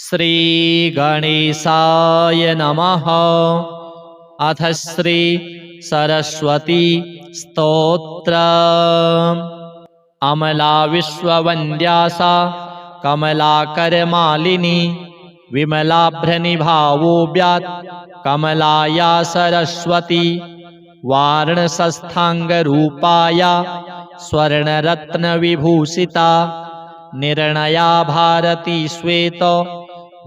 श्री गणेशाय नमः। अथ श्री सरस्वती स्तोत्र। अमला विश्ववन्द्यासा कमलाकरमालिनी विमलाभ्रनिभावोऽव्यात् कमलाया सरस्वती वार्णशस्थाङ्गरूपाया स्वर्णरत्नविभूषिता निर्णया भारती श्वेत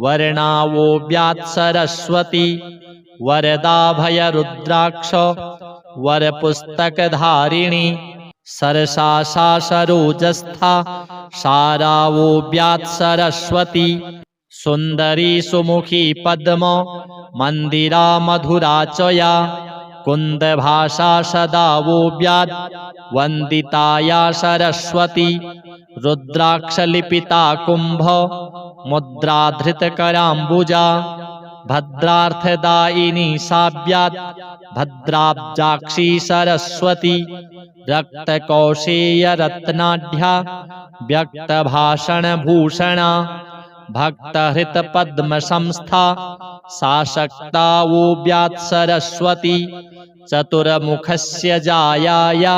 वर्णावोऽव्यात् सरस्वती वरदाभयरुद्राक्ष वरपुस्तकधारिणी सरसासा सरोजस्था शारावोऽव्यात् सरस्वती सुन्दरी सुमुखी पद्म मन्दिरा मधुरा च या कुन्दभाषा सदा वोऽव्यात् वन्दिताया सरस्वती रुद्राक्षलिपिता कुम्भ मुद्राधृतकराम्बुजा भद्रार्थदायिनी साव्यात् भद्राब्जाक्षी सरस्वती रक्तकौशेयरत्नाढ्या व्यक्तभाषणभूषणा भक्तहृतपद्मसंस्था साशक्ता वोऽव्यात् सरस्वती चतुर्मुखस्य जायाया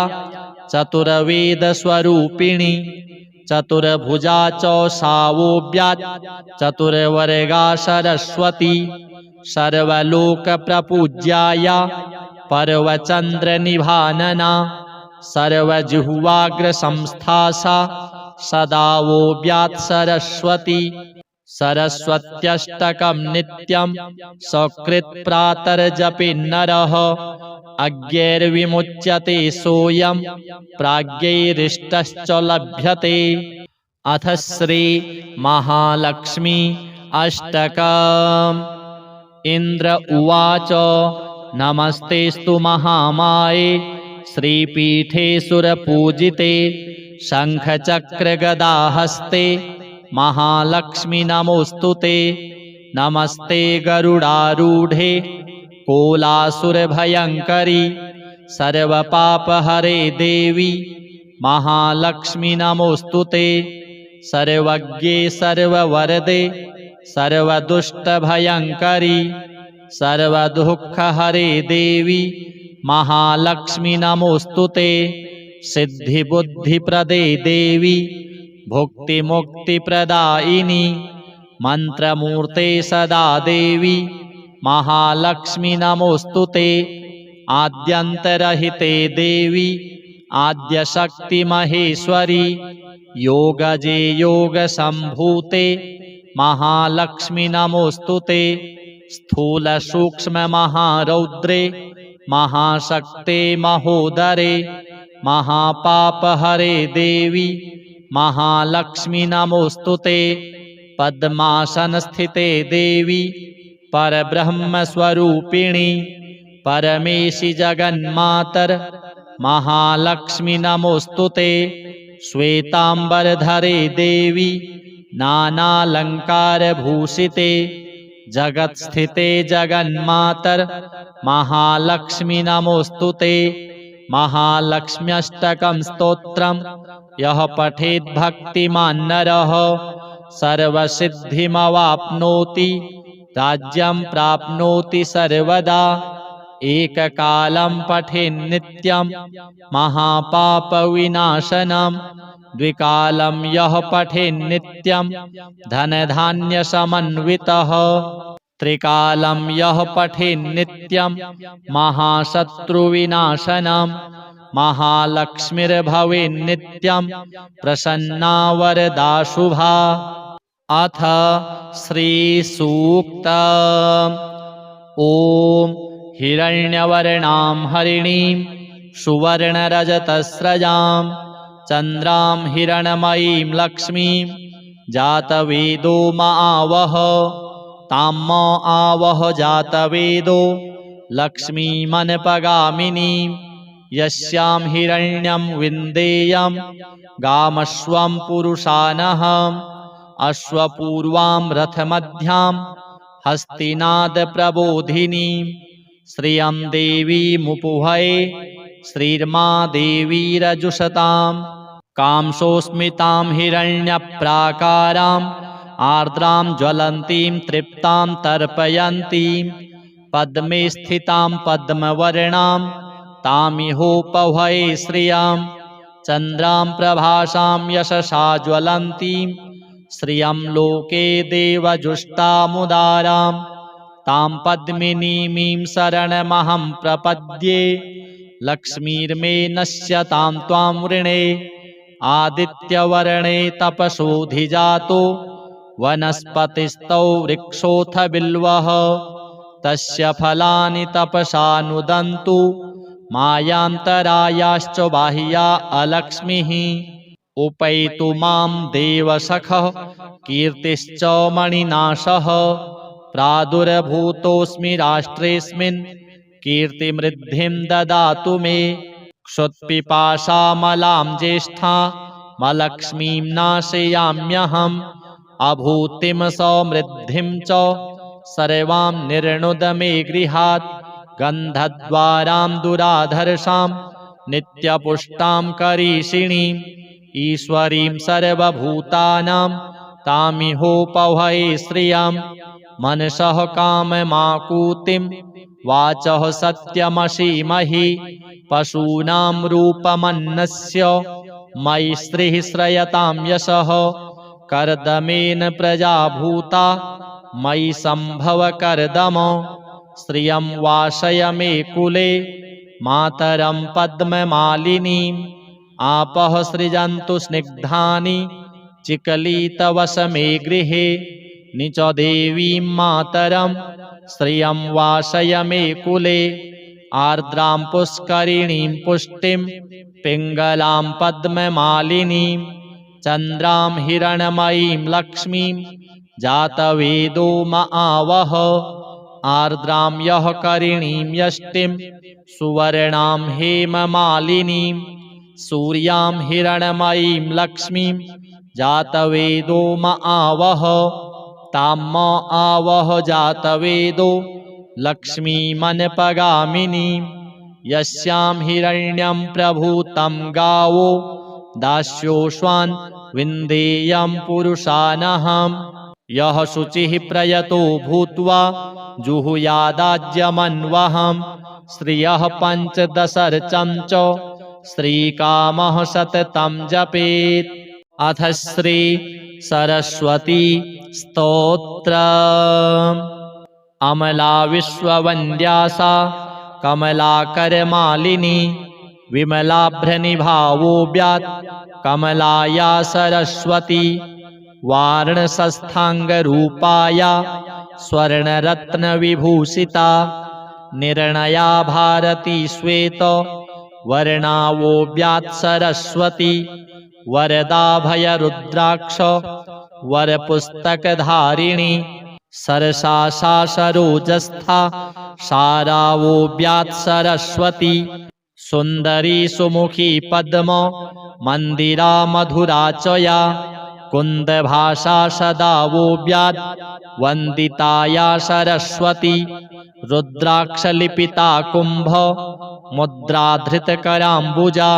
चतुर्वेदस्वरूपिणी चतुर्भुजा च सा वोऽव्यात् चतुर्वर्गा सरस्वती सर्वलोकप्रपूज्याया पर्वचन्द्रनिभानना सर्वजिह्वाग्रसंस्था सा सदा वोऽव्यात् सरस्वती सरस्वत्यष्टकं नित्यं सकृत्प्रातर्जपेन्नरः अज्ञैर्विमुच्यते सोऽयं प्राज्ञैरिष्टश्च लभ्यते। अथ श्री महालक्ष्मी अष्टकम्। इंद्र उवाच नमस्तेस्तु महामाये श्रीपीठे सुरपूजिते शङ्खचक्रगदाहस्ते महालक्ष्मी नमोऽस्तुते। नमस्ते गरुडारूढे कोलासुरभयङ्करी सर्वपापहरे देवी महालक्ष्मी नमोऽस्तुते। सर्वज्ञे सर्ववरदे सर्वदुष्टभयङ्करी सर्वदुःखहरे देवी महालक्ष्मी नमोऽस्तुते। सिद्धिबुद्धिप्रदे देवी भुक्तिमुक्तिप्रदायिनी मन्त्रमूर्ते सदा देवी महालक्ष्मी नमोऽस्तुते। आद्यन्तरहिते देवी आद्यशक्तिमहेश्वरी योगजे योगसम्भूते महालक्ष्मी नमोऽस्तुते। स्थूलसूक्ष्ममहारौद्रे महाशक्ते महोदरे महापापहरे देवी महालक्ष्मी नमोऽस्तुते। पद्मासनस्थिते देवी परब्रह्मस्वरूपिणी परमेशि जगन्मातर महालक्ष्मी नमोऽस्तुते। श्वेताम्बरधरे देवी नानालङ्कारभूषिते जगत्स्थिते जगन्मातर महालक्ष्मी नमोऽस्तुते। महालक्ष्म्यष्टकं स्तोत्रं यः पठेत् भक्तिमान् नरः सर्वसिद्धिमवाप्नोति राज्यं प्राप्नोति सर्वदा। एककालं पठेन्नित्यं महापापविनाशनं द्विकालं यः पठेन्नित्यं धनधान्यसमन्वितः त्रिकालं यः पठेन्नित्यं महाशत्रुविनाशनं महालक्ष्मीर्भवेन्नित्यं प्रसन्ना वरदा शुभा। अथ श्रीसूक्तम्। ॐ हिरण्यवर्णां हरिणीं सुवर्णरजतस्रजां चन्द्रां हिरणमयीं लक्ष्मीं जातवेदो आवह ताम् आवह जातवेदो लक्ष्मीमनपगामिनीं यस्यां हिरण्यं विन्देयं गामश्वं पुरुषानहम् अश्वपूर्वां रथमध्यां हस्तिनादप्रबोधिनीं श्रियं देवीमुपुहये श्रीर्मा देवीरजुषतां कांसोऽस्मितां हिरण्यप्राकारां आर्द्रां ज्वलन्तीं तृप्तां तर्पयन्तीं पद्मे स्थितां पद्मवर्णां तामिहोपभये श्रियां चन्द्रां प्रभासां यशसा ज्वलन्तीं श्रियं लोके देवजुष्टामुदारां तां पद्मिनीमीं शरणमहं प्रपद्ये लक्ष्मीर्मे नश्यतां त्वां वृणे आदित्यवर्णे तपसोऽधिजातो वनस्पतिस्तौ वृक्षोऽथ बिल्वः तस्य फलानि तपसा नुदन्तु मायान्तरायाश्च बाह्या अलक्ष्मीः उपैतु मां देवसखः कीर्तिश्च मणिनाशः प्रादुर्भूतोऽस्मि राष्ट्रेऽस्मिन् कीर्तिमृद्धिं ददातु मे क्षुत्पिपासामलां ज्येष्ठामलक्ष्मीं नाशयाम्यहम् अभूतिं समृद्धिं च सर्वां निर्णुद मे गृहात् गन्धद्वारां दुराधर्षां नित्यपुष्टां करीषिणीम् ईश्वरीं सर्वभूतानां तामिहोपभये श्रियां मनसः काममाकूतिं वाचः सत्यमसीमहि पशूनां रूपमन्नस्य मयि श्रीः श्रयतां यशः कर्दमेन प्रजा भूता मयि सम्भव कर्दम श्रियं वासय मे कुले मातरं पद्ममालिनीम् आपः सृजन्तु स्निग्धानि चिकलितवश मे गृहे निच देवीं मातरं श्रियं वासय मे कुले आर्द्रां पुष्करिणीं पुष्टिं पिङ्गलां पद्ममालिनीं चन्द्रां हिरण्मयीं लक्ष्मीं जातवेदो म आवह आर्द्रां यः करिणीं यष्टिं सुवर्णां हेममालिनीं सूर्यां हिरण्मयीं लक्ष्मीं जातवेदो म आवह तां म आवह जातवेदो लक्ष्मीमनपगामिनीं यस्यां हिरण्यं प्रभूतं गावो दास्योश्वान् विन्देयं पुरुषानहम् यः शुचिः प्रयतो भूत्वा जुहुयादाज्यमन्वहम् श्रियः पञ्चदशर्चं च श्रीकामः सततं जपेत्। अथ श्री सरस्वती स्तोत्रम्। अमला विश्ववन्द्या सा कमलाकरमालिनी विमलाभ्रनिभावोऽव्यात् कमलाया सरस्वती वाराणसस्थाङ्गरूपाया स्वर्णरत्नविभूषिता निर्णया भारती श्वेत वर्णावोऽव्यात् सरस्वती वरदाभयरुद्राक्ष वरपुस्तकधारिणी सरसा सा सरोजस्था सारावोऽव्यात् सरस्वती सुन्दरी सुमुखी पद्म मन्दिरा मधुरा च या कुन्दभाषा सदा वोऽव्यात् वन्दिताया सरस्वती रुद्राक्षलिपिता कुम्भ मुद्राधृतकराम्बुजा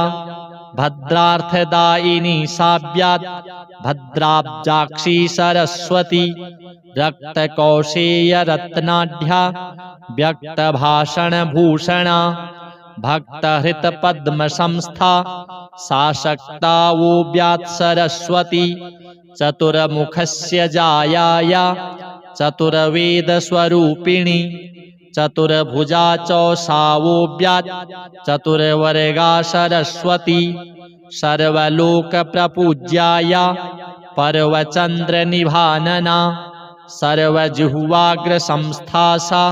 भद्रार्थदायिनी साव्यात् भद्राब्जाक्षी सरस्वती रक्तकौशेयरत्नाढ्या व्यक्तभाषणभूषणा भक्तहृतपद्मसंस्था साशक्ता वोऽव्यात् सरस्वती चतुर्मुखस्य जायाया चतुर्वेदस्वरूपिणी चतुर्भुजा च सा वोऽव्यात् चतुर्वर्गा सरस्वती सर्वलोकप्रपूज्याया पर्वचन्द्रनिभानना सर्वजिह्वाग्रसंस्था सा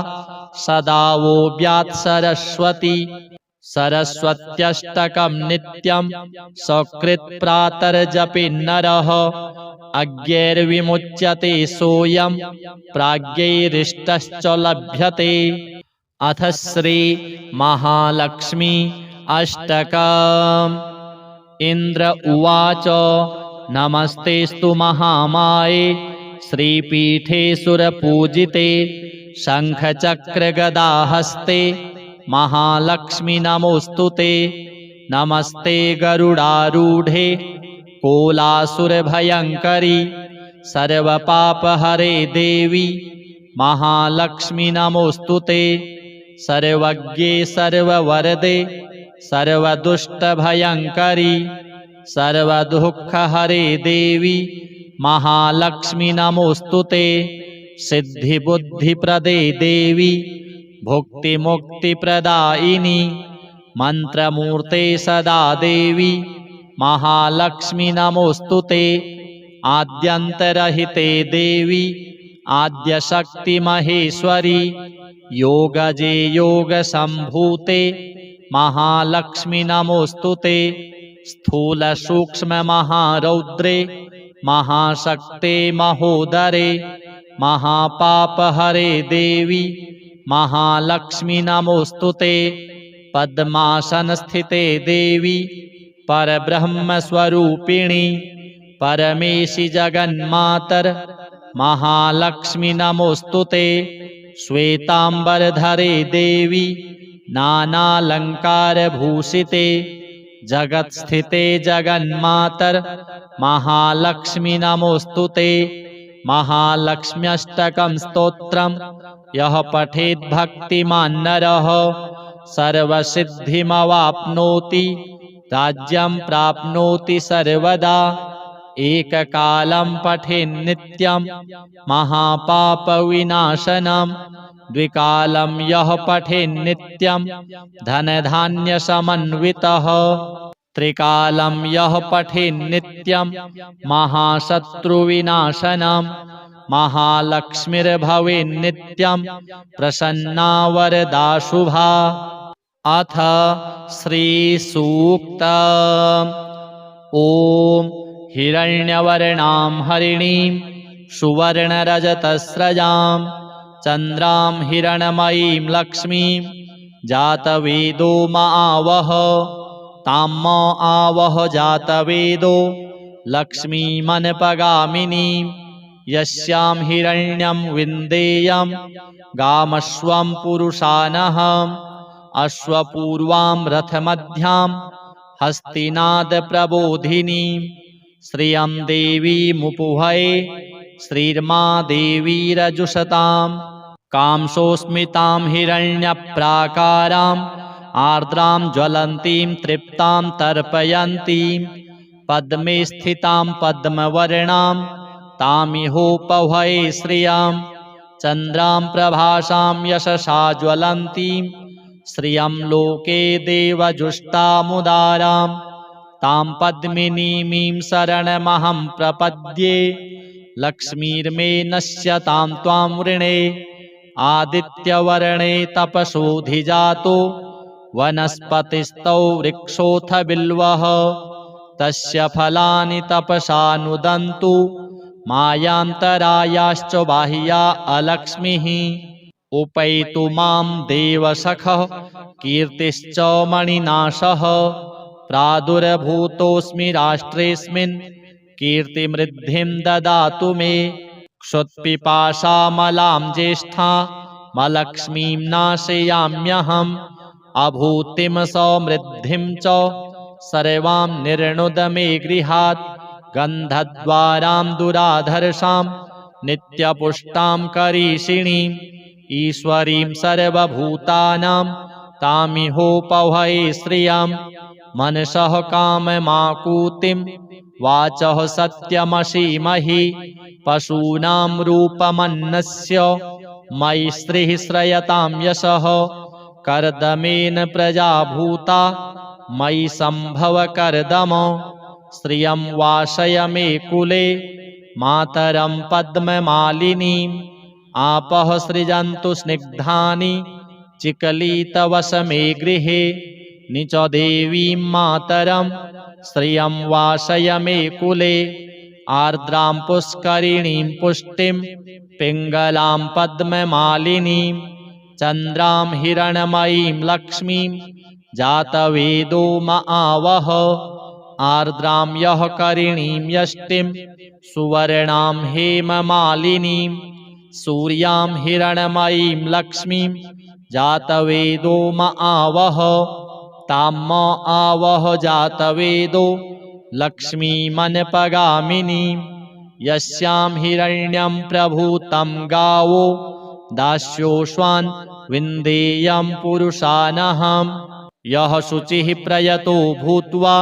सदा वोऽव्यात् सरस्वती सरस्वत्यष्टकं नित्यं सकृत्प्रातर्जपेन्नरः अज्ञैर्विमुच्यते सोऽयं प्राज्ञैरिष्टश्च लभ्यते। अथ श्री महालक्ष्मी अष्टकम्। इन्द्र उवाच नमस्तेस्तु महामाये श्रीपीठे सुरपूजिते शङ्खचक्रगदाहस्ते महालक्ष्मी नमोऽस्तुते नमस्ते गरुडारूढे कोलासुरभयङ्करी सर्वपापहरे देवी महालक्ष्मी नमोस्तुते। सर्वज्ञे सर्ववरदे सर्वदुष्टभयङ्करी सर्वदुःखहरे देवी महालक्ष्मी नमोस्तुते। सिद्धिबुद्धिप्रदे देवी भुक्तिमुक्तिप्रदायिनी मंत्रमूर्ते सदा देवी महालक्ष्मी नमोस्तुते। आद्यन्तरहिते देवी आद्यशक्ति महेश्वरी योगजे योगसम्भूते महालक्ष्मी नमोस्तुते। स्थूल सूक्ष्म महारौद्रे महाशक्ते महोदरे महापापहरे देवी महालक्ष्मी नमोस्तुते। पद्मासन स्थिते देवी परब्रह्मस्वरूपिणी परमेशि जगन्मातर महालक्ष्मी नमोस्तुते। श्वेतांबरधरे देवी नानालंकारभूषिते जगत्स्थिते जगन्मातर महालक्ष्मी नमोस्तुते। महालक्ष्म्यष्टकं स्तोत्रं यः पठेत् भक्तिमान् नरः सर्वसिद्धिमवाप्नोति राज्यं प्राप्नोति सर्वदा। एककालं पठेन्नित्यं महापापविनाशनं द्विकालं यः पठेन्नित्यं धनधान्यसमन्वितः त्रिकालं यः पठेन्नित्यं महाशत्रुविनाशनं महालक्ष्मीर्भवेन्नित्यं प्रसन्ना वरदा शुभा। अथ श्रीसूक्तम्। ॐ हिरण्यवर्णां हरिणीं सुवर्णरजतस्रजां चन्द्रां हिरणमयीं लक्ष्मीं जातवेदो मावह ताम् आवह जातवेदो लक्ष्मीमनपगामिनीं यस्यां हिरण्यं विन्देयं गामश्वं पुरुषानहम् अश्वपूर्वां रथमध्यां हस्तिनादप्रबोधिनीं श्रियं देवीमुपुहये श्रीर्मा देवीरजुषतां कांसोऽस्मितां हिरण्यप्राकाराम् आर्द्रां ज्वलन्तीं तृप्तां तर्पयन्तीं पद्मे स्थितां पद्मवर्णां तामिहोपहये श्रियां चन्द्रां प्रभासां यशसा ज्वलन्तीं श्रियं लोके देवजुष्टामुदारां तां पद्मिनीमीं शरणमहं प्रपद्ये लक्ष्मीर्मे नश्यतां त्वां वृणे आदित्यवर्णे तपसोऽधिजातो वनस्पतिस्तौ वृक्षोऽथ बिल्वः तस्य फलानि तपसा नुदन्तु मायान्तरायाश्च बाह्या अलक्ष्मीः उपैतु मां देवसखः कीर्तिश्च मणिनाशः प्रादुर्भूतोऽस्मि राष्ट्रेऽस्मिन् कीर्तिमृद्धिं ददातु मे क्षुत्पिपासामलां ज्येष्ठामलक्ष्मीं नाशयाम्यहम् अभूतिं समृद्धिं च सर्वां निर्णुद मे गृहात् गन्धद्वारां दुराधर्षां नित्यपुष्टां करीषिणीम् ईश्वरीं सर्वभूतानां तामिहोपहये श्रियं मनसः काममाकूतिं वाचः सत्यमसीमहि पशूनां रूपमन्नस्य मयि श्रीः श्रयतां यशः कर्दमेन प्रजा भूता मयि सम्भव कर्दम श्रियं वासय मे कुले मातरं पद्ममालिनीम् आपः सृजन्तु स्निग्धानि चिकलितवस मे गृहे निच देवीं मातरं श्रियं वासय मे कुले आर्द्रां पुष्करिणीं पुष्टिं पिङ्गलां पद्ममालिनीं चन्द्रां हिरणमयीं लक्ष्मीं जातवेदो मावह आर्द्रां यः करिणीं यष्टिं सुवर्णां हेममालिनीं सूर्यां हिरणमयीं लक्ष्मीं जातवेदो मावह ताम् आवह जातवेदो लक्ष्मीमनपगामिनीं यस्यां हिरण्यं प्रभूतं गावो दास्योश्वान् विन्देयं पुरुषानहम् यः शुचिः प्रयतो भूत्वा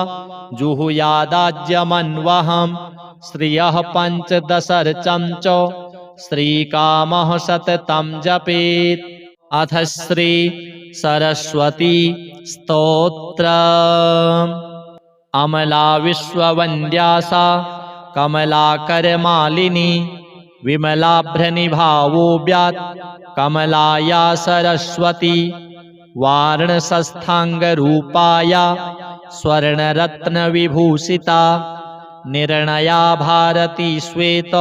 जुहुयादाज्यमन्वहम् श्रियः पञ्चदशर्चं च श्रीकामः सततं जपेत्। अथ श्री सरस्वती स्तोत्रम्। अमला विश्ववन्द्या सा कमलाकरमालिनी विमलाभ्रनिभावोऽव्यात् कमलाया सरस्वती वाराणसस्थाङ्गरूपाया स्वर्णरत्नविभूषिता निर्णया भारती श्वेत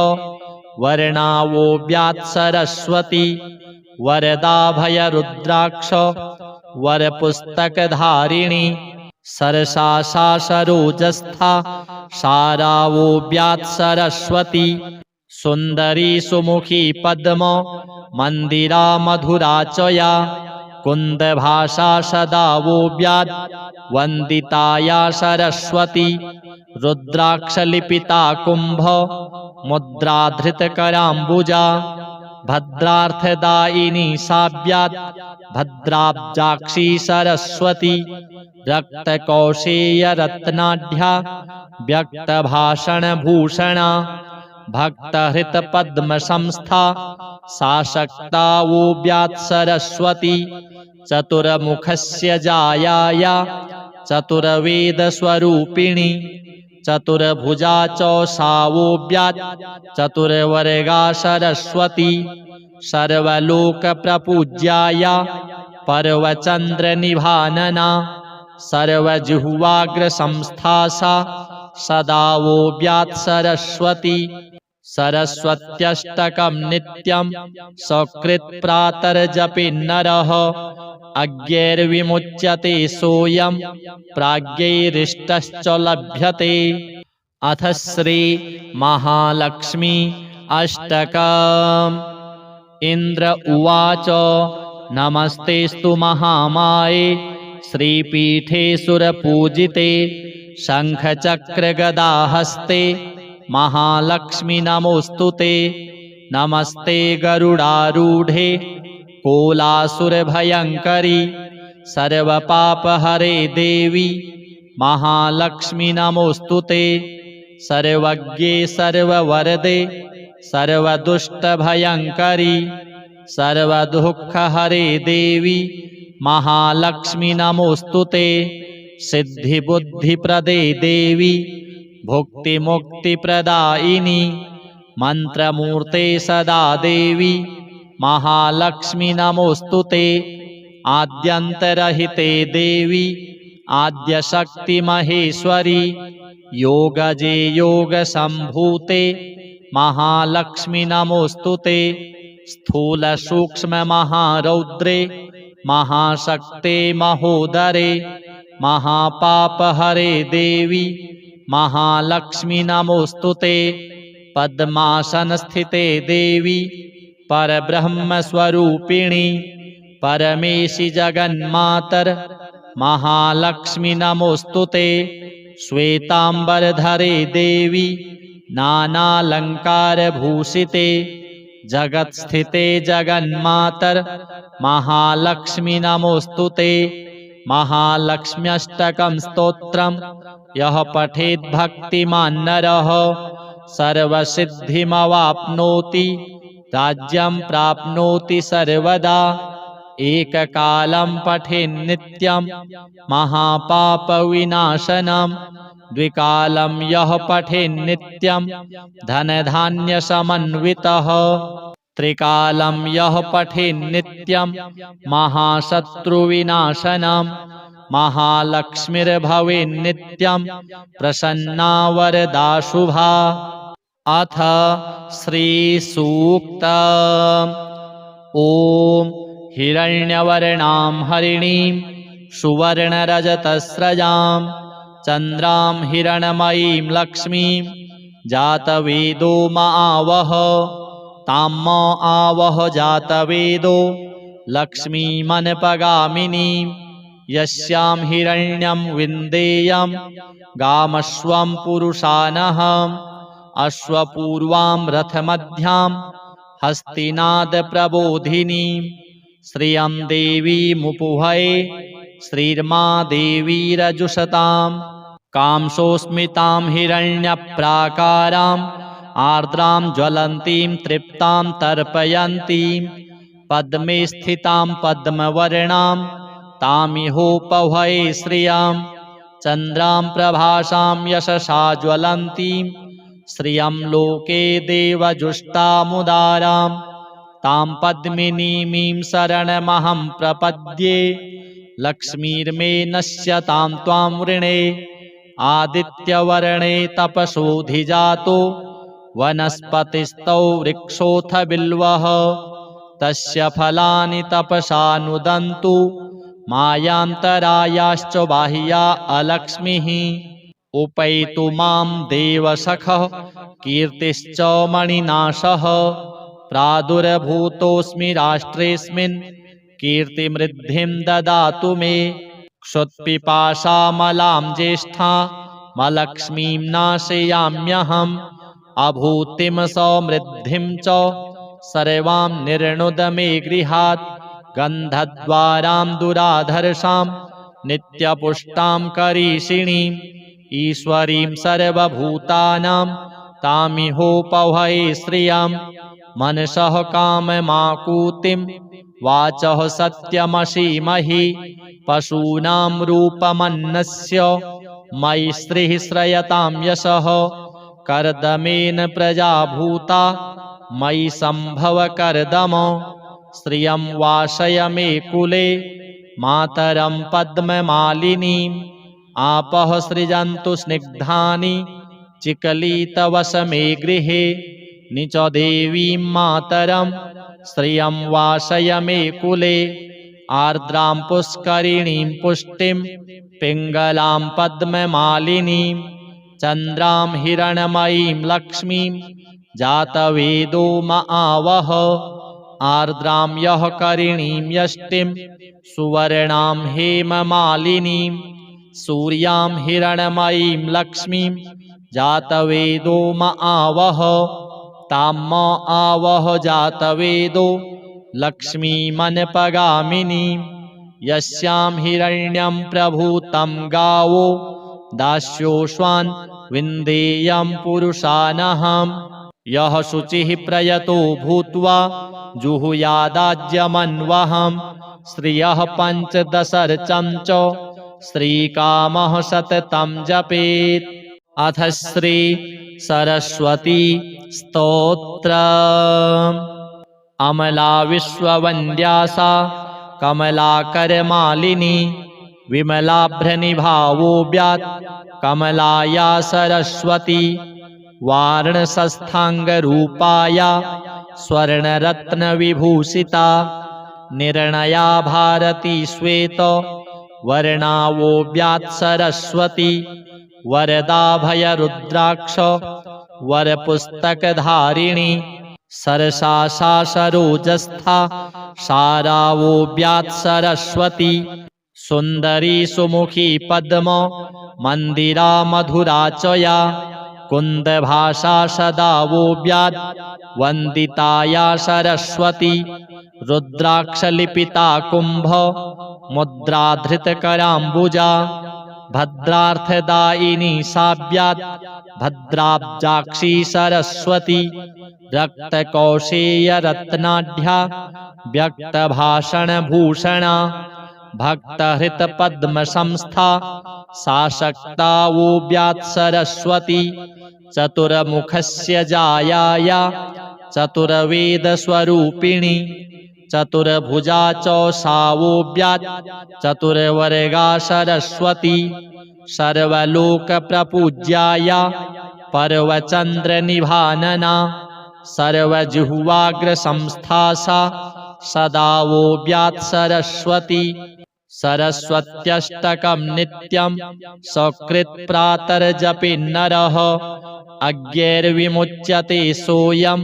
वर्णावोऽव्यात् सरस्वती वरदाभयरुद्राक्ष वरपुस्तकधारिणी सरसासा सरोजस्था सारावोऽव्यात् सरस्वती सुन्दरी सुमुखी पद्म मन्दिरा मधुरा च या कुन्दभाषा सदावोऽव्यात् वन्दिताया सरस्वती रुद्राक्षलिपिता कुम्भ मुद्राधृतकराम्बुजा भद्रार्थदायिनी साव्यात् भद्राब्जाक्षी सरस्वती रक्तकौशेयरत्नाढ्या व्यक्तभाषणभूषणा भक्तहृतपद्मसंस्था साशक्तावोऽव्यात् सरस्वती चतुर्मुखस्य जायाया चतुर्वेदस्वरूपिणी चतुर्भुजा च सावोऽव्यात् चतुर्वर्गा सरस्वती सर्वलोकप्रपूज्याया पर्वचन्द्रनिभानना सर्वजिह्वाग्रसंस्था सा सदावोऽव्यात् सरस्वती सरस्वत्यष्टकं नित्यं सकृत्प्रातर्जपेन्नरः अज्ञैर्विमुच्यते सोऽयं प्राज्ञैरिष्टश्च लभ्यते। अथ श्री महालक्ष्मी अष्टकम्। इन्द्र उवाच नमस्तेस्तु महामाये श्रीपीठे सुरपूजिते शङ्खचक्रगदाहस्ते महालक्ष्मी नमोऽस्तुते। नमस्ते गरुडारूढे कोलासुरभयङ्करी सर्वपापहरे देवी महालक्ष्मी नमोऽस्तुते। सर्वज्ञे सर्ववरदे सर्वदुष्टभयङ्करी सर्वदुःखहरे देवी महालक्ष्मी नमोऽस्तुते। सिद्धिबुद्धिप्रदे देवी भुक्तिमुक्तिप्रदायिनी मन्त्रमूर्ते सदा देवी महालक्ष्मी नमोऽस्तुते। आद्यन्तरहिते देवी आद्यशक्तिमहेश्वरी योगजे योगसम्भूते महालक्ष्मी नमोऽस्तुते। स्थूलसूक्ष्ममहारौद्रे महाशक्ते महोदरे महापापहरे देवी महालक्ष्मी नमोऽस्तुते। पद्मासनस्थिते देवी परब्रह्मस्वरूपिणी परमेशि जगन्मातर महालक्ष्मी नमोऽस्तुते। श्वेताम्बरधरे देवी नानालङ्कारभूषिते जगत्स्थिते जगन्मातर महालक्ष्मी नमोऽस्तुते। महालक्ष्म्यष्टकं स्तोत्रं यः पठेत् भक्तिमान् नरः सर्वसिद्धिमवाप्नोति राज्यं प्राप्नोति सर्वदा। एककालं पठेन्नित्यं महापापविनाशनं द्विकालं यः पठेन्नित्यं धनधान्यसमन्वितः त्रिकालं यः पठेन्नित्यं महाशत्रुविनाशनं महालक्ष्मीर्भवेन्नित्यं प्रसन्ना वरदा शुभा। अथ श्रीसूक्तम्। ॐ हिरण्यवर्णां हरिणीं सुवर्णरजतस्रजां चन्द्रां हिरणमयीं लक्ष्मीं जातवेदो आवह तां आवह जातवेदो लक्ष्मीमनपगामिनीं यस्यां हिरण्यं विन्देयं गामस्वं पुरुषानहम् अश्वपूर्वां रथमध्यां हस्तिनादप्रबोधिनीं श्रियं देवीमुपुभये श्रीर्मा देवीरजुषतां कांसोऽस्मितां हिरण्यप्राकाराम् आर्द्रां ज्वलन्तीं तृप्तां तर्पयन्तीं पद्मे स्थितां पद्मवर्णां तामिहोपभये श्रियां चन्द्रां प्रभासां यशसा ज्वलन्तीं श्रियं लोके देवजुष्टामुदारां तां पद्मिनीमीं शरणमहं प्रपद्ये लक्ष्मीर्मे नश्यतां त्वां वृणे आदित्यवर्णे तपसोऽधिजातो वनस्पतिस्तौ वृक्षोऽथ बिल्वः तस्य फलानि तपसा नुदन्तु मायान्तरायाश्च बाह्या अलक्ष्मीः उपैतु मां देवसखः कीर्तिश्च मणिनाशः प्रादुर्भूतोऽस्मि राष्ट्रेऽस्मिन् कीर्तिमृद्धिं ददातु मे क्षुत्पिपासामलां ज्येष्ठामलक्ष्मीं नाशयाम्यहम् अभूतिं समृद्धिं च सर्वां निर्णुद मे गृहात् गन्धद्वारां दुराधर्षां नित्यपुष्टां करीषिणीम् ईश्वरीं सर्वभूतानां तामिहोपभये श्रियं मनसः काममाकूतिं वाचः सत्यमसीमहि पशूनां रूपमन्नस्य मयि श्रीः श्रयतां यशः कर्दमेन प्रजा भूता मयि सम्भव कर्दम श्रियं वासय मे कुले मातरं पद्ममालिनीम् आपः सृजन्तु स्निग्धानि चिकलितवश मे गृहे निच देवीं मातरं श्रियं वासय मे कुले आर्द्रां पुष्करिणीं पुष्टिं पिङ्गलां पद्ममालिनीं चन्द्रां हिरणमयीं लक्ष्मीं जातवेदो महावः आर्द्रां यः करिणीं यष्टिं सुवर्णां हेममालिनीं सूर्यां हिरणमयीं लक्ष्मीं जातवेदो महावः ताम् आवह जातवेदो लक्ष्मीमनपगामिनीं यस्यां हिरण्यं प्रभूतं गावो दास्योश्वान् विन्देयं पुरुषानहम् यः शुचिः प्रयतो भूत्वा जुहुयादाज्यमन्वहम् श्रियः पञ्चदशर्चं च श्रीकामः सततं जपेत्। अथ श्री सरस्वती स्तोत्रम्। अमला विश्ववन्द्या सा कमलाकरमालिनी विमलाभ्रनिभावोऽव्यात् कमलाया सरस्वती वाराणसस्थाङ्गरूपाया स्वर्णरत्नविभूषिता निर्णया भारती श्वेत वर्णावोऽव्यात् सरस्वती वरदाभयरुद्राक्ष वरपुस्तकधारिणी सरसा सा सरोजस्था सारावोऽव्यात् सरस्वती सुन्दरी सुमुखी पद्म मन्दिरा मधुरा च या कुन्दभाषा सदा वोऽव्यात् वन्दिताया सरस्वती रुद्राक्षलिपिता कुम्भ मुद्राधृतकराम्बुजा भद्रार्थदायिनी साव्यात् भद्राब्जाक्षी सरस्वती रक्तकौशेयरत्नाढ्या व्यक्तभाषणभूषणा भक्तहृतपद्मसंस्था सा शक्ता वोऽव्यात् सरस्वती चतुर्मुखस्य जायाया चतुर्वेदस्वरूपिणी चतुर्भुजा च सा वोऽव्यात् चतुर्वर्गा सरस्वती सर्वलोकप्रपूज्याया पर्वचन्द्रनिभानना सर्वजिह्वाग्रसंस्था सा सदा वोऽव्यात् सरस्वती सरस्वत्यष्टकं नित्यं सकृत्प्रातर्जपेन्नरः अज्ञैर्विमुच्यते सोऽयं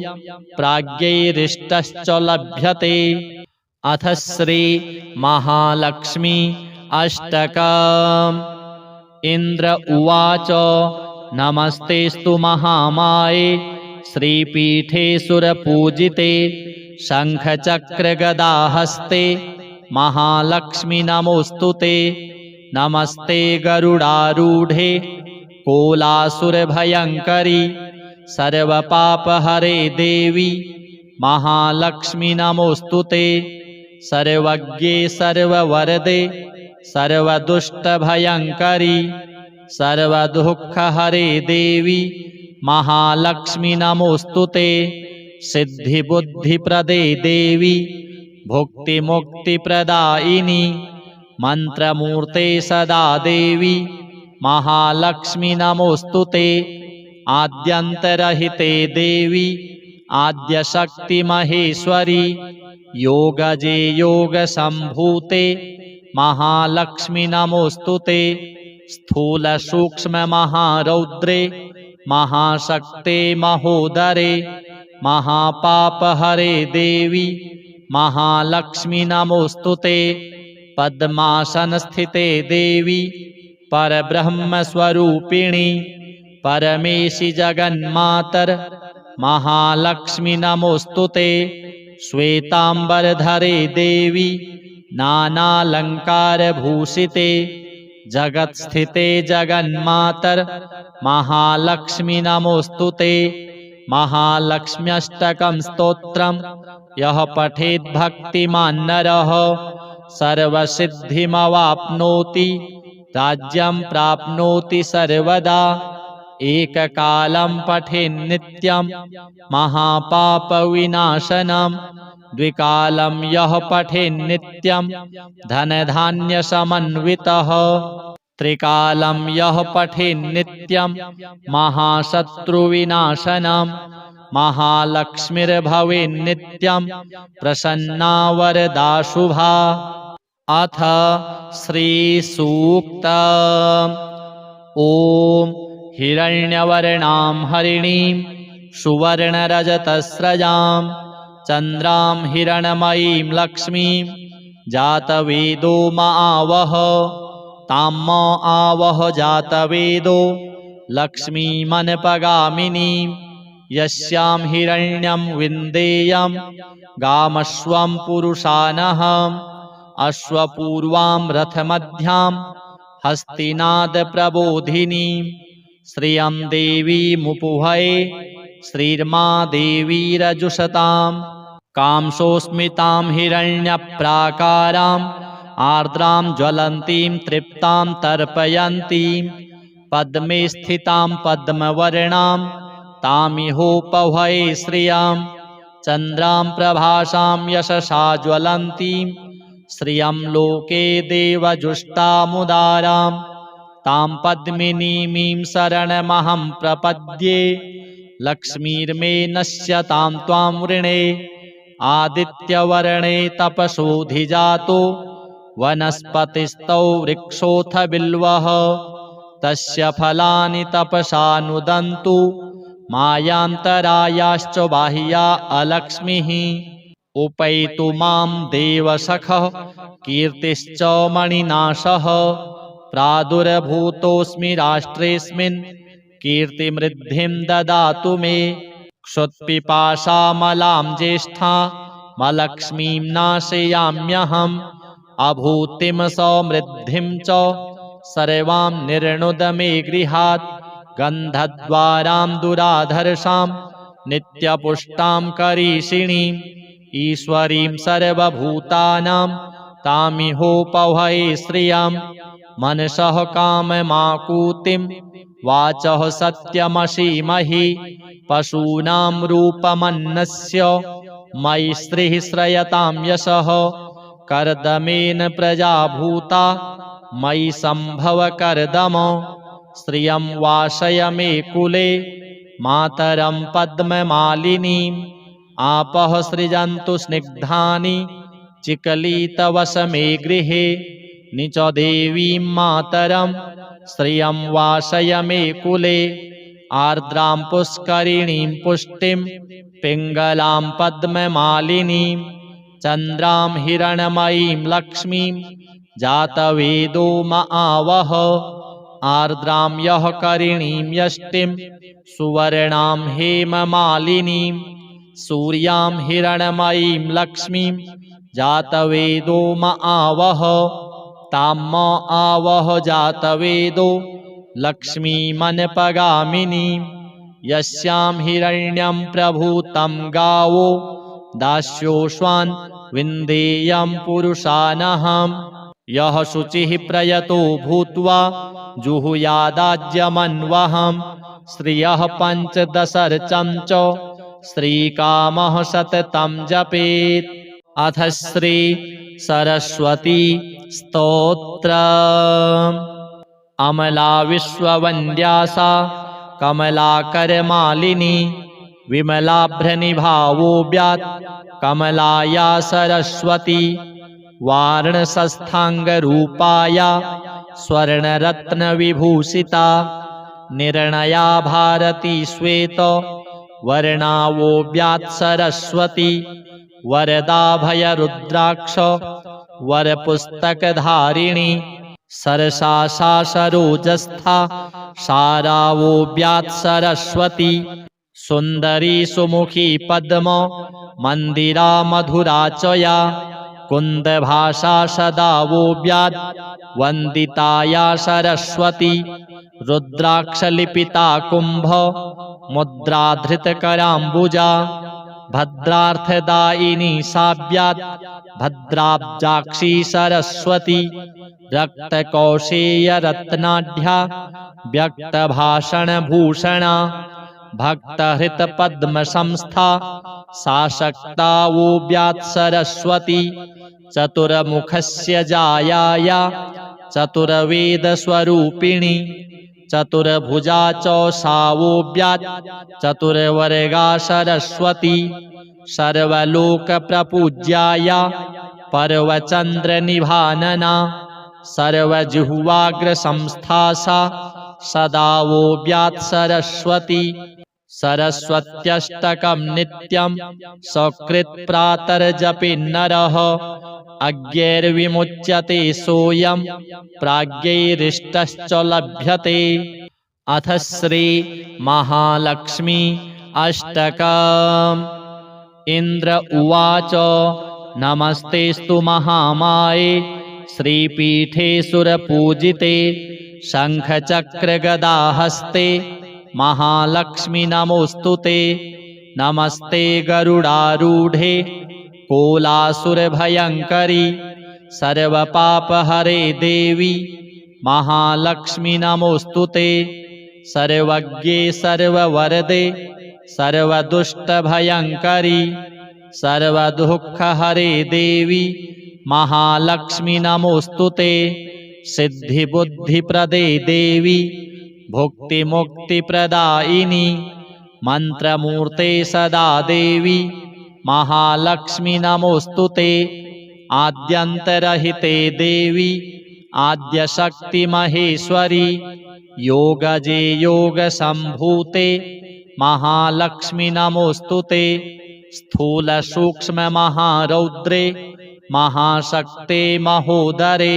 प्राज्ञैरिष्टश्च लभ्यते। अथ श्री महालक्ष्मी अष्टकम्। इन्द्र उवाच नमस्तेस्तु महामाये श्रीपीठे सुरपूजिते शङ्खचक्रगदाहस्ते महालक्ष्मी नमोऽस्तुते। नमस्ते गरुडारूढे कोलासुरभयङ्करी सर्वपापहरे देवी महालक्ष्मी नमोऽस्तुते। सर्वज्ञे सर्ववरदे सर्वदुष्टभयङ्करी सर्वदुःखहरे देवी महालक्ष्मी नमोऽस्तुते। सिद्धिबुद्धिप्रदे देवी भुक्तिमुक्तिप्रदायिनी मन्त्रमूर्ते सदा देवी महालक्ष्मी नमोऽस्तुते। आद्यन्तरहिते देवी आद्यशक्तिमहेश्वरी योगजे योगसम्भूते महालक्ष्मी नमोऽस्तुते। स्थूलसूक्ष्ममहारौद्रे महाशक्ते महोदरे महापापहरे देवी महालक्ष्मी नमोऽस्तुते। पद्मासनस्थिते देवी परब्रह्मस्वरूपिणी परमेशि जगन्मातर महालक्ष्मी नमोऽस्तुते। श्वेताम्बरधरे देवी नानालङ्कारभूषिते जगत्स्थिते जगन्मातर महालक्ष्मी नमोऽस्तुते। महालक्ष्म्यष्टकं स्तोत्रं यः पठेत् भक्तिमान् नरः सर्वसिद्धिमवाप्नोति राज्यं प्राप्नोति सर्वदा। एककालं पठेन्नित्यं महापापविनाशनं द्विकालं यः पठेन्नित्यं धनधान्यसमन्वितः त्रिकालं यः पठेन्नित्यं महाशत्रुविनाशनं महालक्ष्मीर्भवेन्नित्यं प्रसन्ना वरदा शुभा। अथ श्रीसूक्त। ॐ हिरण्यवर्णां हरिणीं सुवर्णरजतस्रजां चन्द्रां हिरणमयीं लक्ष्मीं जातवेदो म आवह तां म आवह जातवेदो लक्ष्मीमनपगामिनीं यस्यां हिरण्यं विन्देयं गामश्वं पुरुषानहम् अश्वपूर्वां रथमध्यां हस्तिनादप्रबोधिनीं श्रियं देवीमुपुहये श्रीर्मा देवीरजुषतां कांसोऽस्मितां हिरण्यप्राकाराम् आर्द्रां ज्वलन्तीं तृप्तां तर्पयन्तीं पद्मे स्थितां पद्मवर्णां तामिहोपहये श्रियां चन्द्रां प्रभासां यशसा ज्वलन्तीं श्रियं लोके देवजुष्टामुदारां तां पद्मिनीमीं शरणमहं प्रपद्ये लक्ष्मीर्मे नश्यतां त्वां वृणे। आदित्यवर्णे तपसोऽधिजातो वनस्पतिस्तौ वृक्षोऽथ बिल्वः तस्य फलानि तपसा नुदन्तु मायान्तरायाश्च बाह्या अलक्ष्मीः। उपैतु मां देवसखः कीर्तिश्च मणिनाशः प्रादुर्भूतोऽस्मि राष्ट्रेऽस्मिन् कीर्तिमृद्धिं ददातु मे। क्षुत्पिपासामलां ज्येष्ठामलक्ष्मीं नाशयाम्यहम् अभूतिं समृद्धिं च सर्वां निर्णुद मे गृहात्। गन्धद्वारां दुराधर्षां नित्यपुष्टां करीषिणीम् ईश्वरीं सर्वभूतानां तामिहोपहये श्रियं मनसः काममाकूतिं वाचः सत्यमसीमहि। पशूनां रूपमन्नस्य मयि श्रीः श्रयतां यशः कर्दमेन प्रजा भूता मयि सम्भव कर्दम। श्रियं वासय मे कुले मातरं पद्ममालिनीम् आपः सृजन्तु स्निग्धानि चिकलितवस मे गृहे। निच देवीं मातरं श्रियं वासय मे कुले आर्द्रां पुष्करिणीं पुष्टिं पिङ्गलां पद्ममालिनीं चन्द्रां हिरणमयीं लक्ष्मीं जातवेदो म आवह आर्द्रां यः करिणीं यष्टिं सुवर्णां हेममालिनीं सूर्यां हिरण्मयीं लक्ष्मीं जातवेदो म आवह तां म आवह जातवेदो लक्ष्मीमनपगामिनीं यस्यां हिरण्यं प्रभूतं गावो दास्योश्वान् विन्देयं पुरुषानहम् यः शुचिः प्रयतो भूत्वा जुहुयादाज्यमन्वहम् श्रियः पञ्चदशर्चं च श्रीकामः सततं जपेत्। अथ श्री सरस्वती स्तोत्रम्। अमला विश्ववन्द्या सा कमलाकरमालिनी विमलाभ्रनिभावोऽव्यात् कमलाया सरस्वती वार्णशस्थाङ्गरूपाया स्वर्णरत्नविभूषिता निर्णया भारती श्वेत वर्णावोऽव्यात् सरस्वती वरदाभयरुद्राक्ष वरपुस्तकधारिणी सरसा सरोजस्था सारावोऽव्यात् सरस्वती सुन्दरी सुमुखी पद्म मन्दिरा मधुरा च या कुन्दभाषा सदा वोऽव्यात् वन्दिताया सरस्वती रुद्राक्षलिपिता कुम्भ मुद्राधृतकराम्बुजा भद्रार्थदायिनी साव्यात् भद्राब्जाक्षी सरस्वती रक्तकौशेयरत्नाढ्या व्यक्तभाषणभूषणा भक्तहृतपद्मसंस्था साशक्ता वोऽव्यात् सरस्वती चतुर्मुखस्य जायाया चतुर्वेदस्वरूपिणी चतुर्भुजा च सा वोऽव्यात् चतुर्वर्गा सरस्वती सर्वलोकप्रपूज्याया पर्वचन्द्रनिभानना सर्वजिह्वाग्रसंस्था सा सदा वोऽव्यात् सरस्वती सरस्वत्यष्टकं नित्यं सकृत्प्रातर्जपेन्नरः अज्ञैर्विमुच्यते सोऽयं प्राज्ञैरिष्टश्च लभ्यते। अथ श्री महालक्ष्मी अष्टकम्। इन्द्र उवाच नमस्तेस्तु महामाये श्रीपीठे सुरपूजिते शङ्खचक्रगदाहस्ते महालक्ष्मी नमोऽस्तुते नमस्ते गरुडारूढे कोलासुरभयङ्करी सर्वपापहरे देवी महालक्ष्मी नमोऽस्तुते सर्वज्ञे सर्ववरदे सर्वदुष्टभयङ्करी सर्वदुःखहरे देवी महालक्ष्मी नमोऽस्तुते सिद्धिबुद्धिप्रदे देवी भुक्तिमुक्तिप्रदायिनी मन्त्रमूर्ते सदा देवी महालक्ष्मी नमोऽस्तुते आद्यन्तरहिते देवी आद्यशक्तिमहेश्वरी योगजे योगसम्भूते महालक्ष्मी नमोऽस्तुते स्थूलसूक्ष्ममहारौद्रे महाशक्ते महोदरे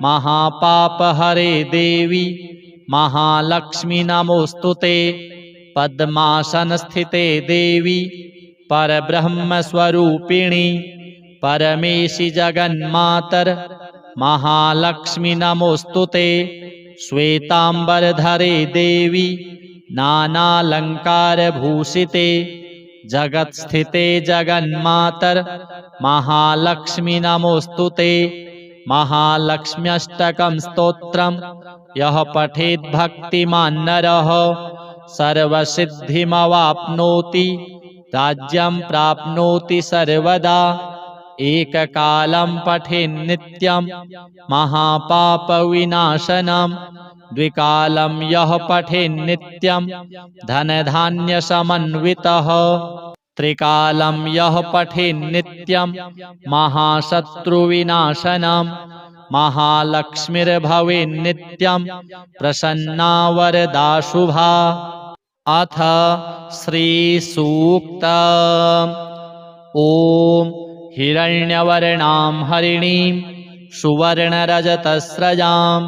महापापहरे देवी महालक्ष्मी नमोऽस्तुते पद्मासनस्थिते देवी परब्रह्मस्वरूपिणी परमेशि जगन्मातर महालक्ष्मी नमोऽस्तुते श्वेताम्बरधरे देवी नानालङ्कारभूषिते जगत्स्थिते जगन्मातर महालक्ष्मी नमोऽस्तुते महालक्ष्म्यष्टकं स्तोत्रं यः पठेत् भक्तिमान् नरः सर्वसिद्धिमवाप्नोति राज्यं प्राप्नोति सर्वदा एककालं पठेन्नित्यं महापापविनाशनं द्विकालं यः पठेन्नित्यं धनधान्यसमन्वितः त्रिकालं यः पठेन्नित्यं महाशत्रुविनाशनं महालक्ष्मीर्भवेन्नित्यं प्रसन्ना वरदा शुभा। अथ श्रीसूक्तम्। ॐ हिरण्यवर्णां हरिणीं सुवर्णरजतस्रजां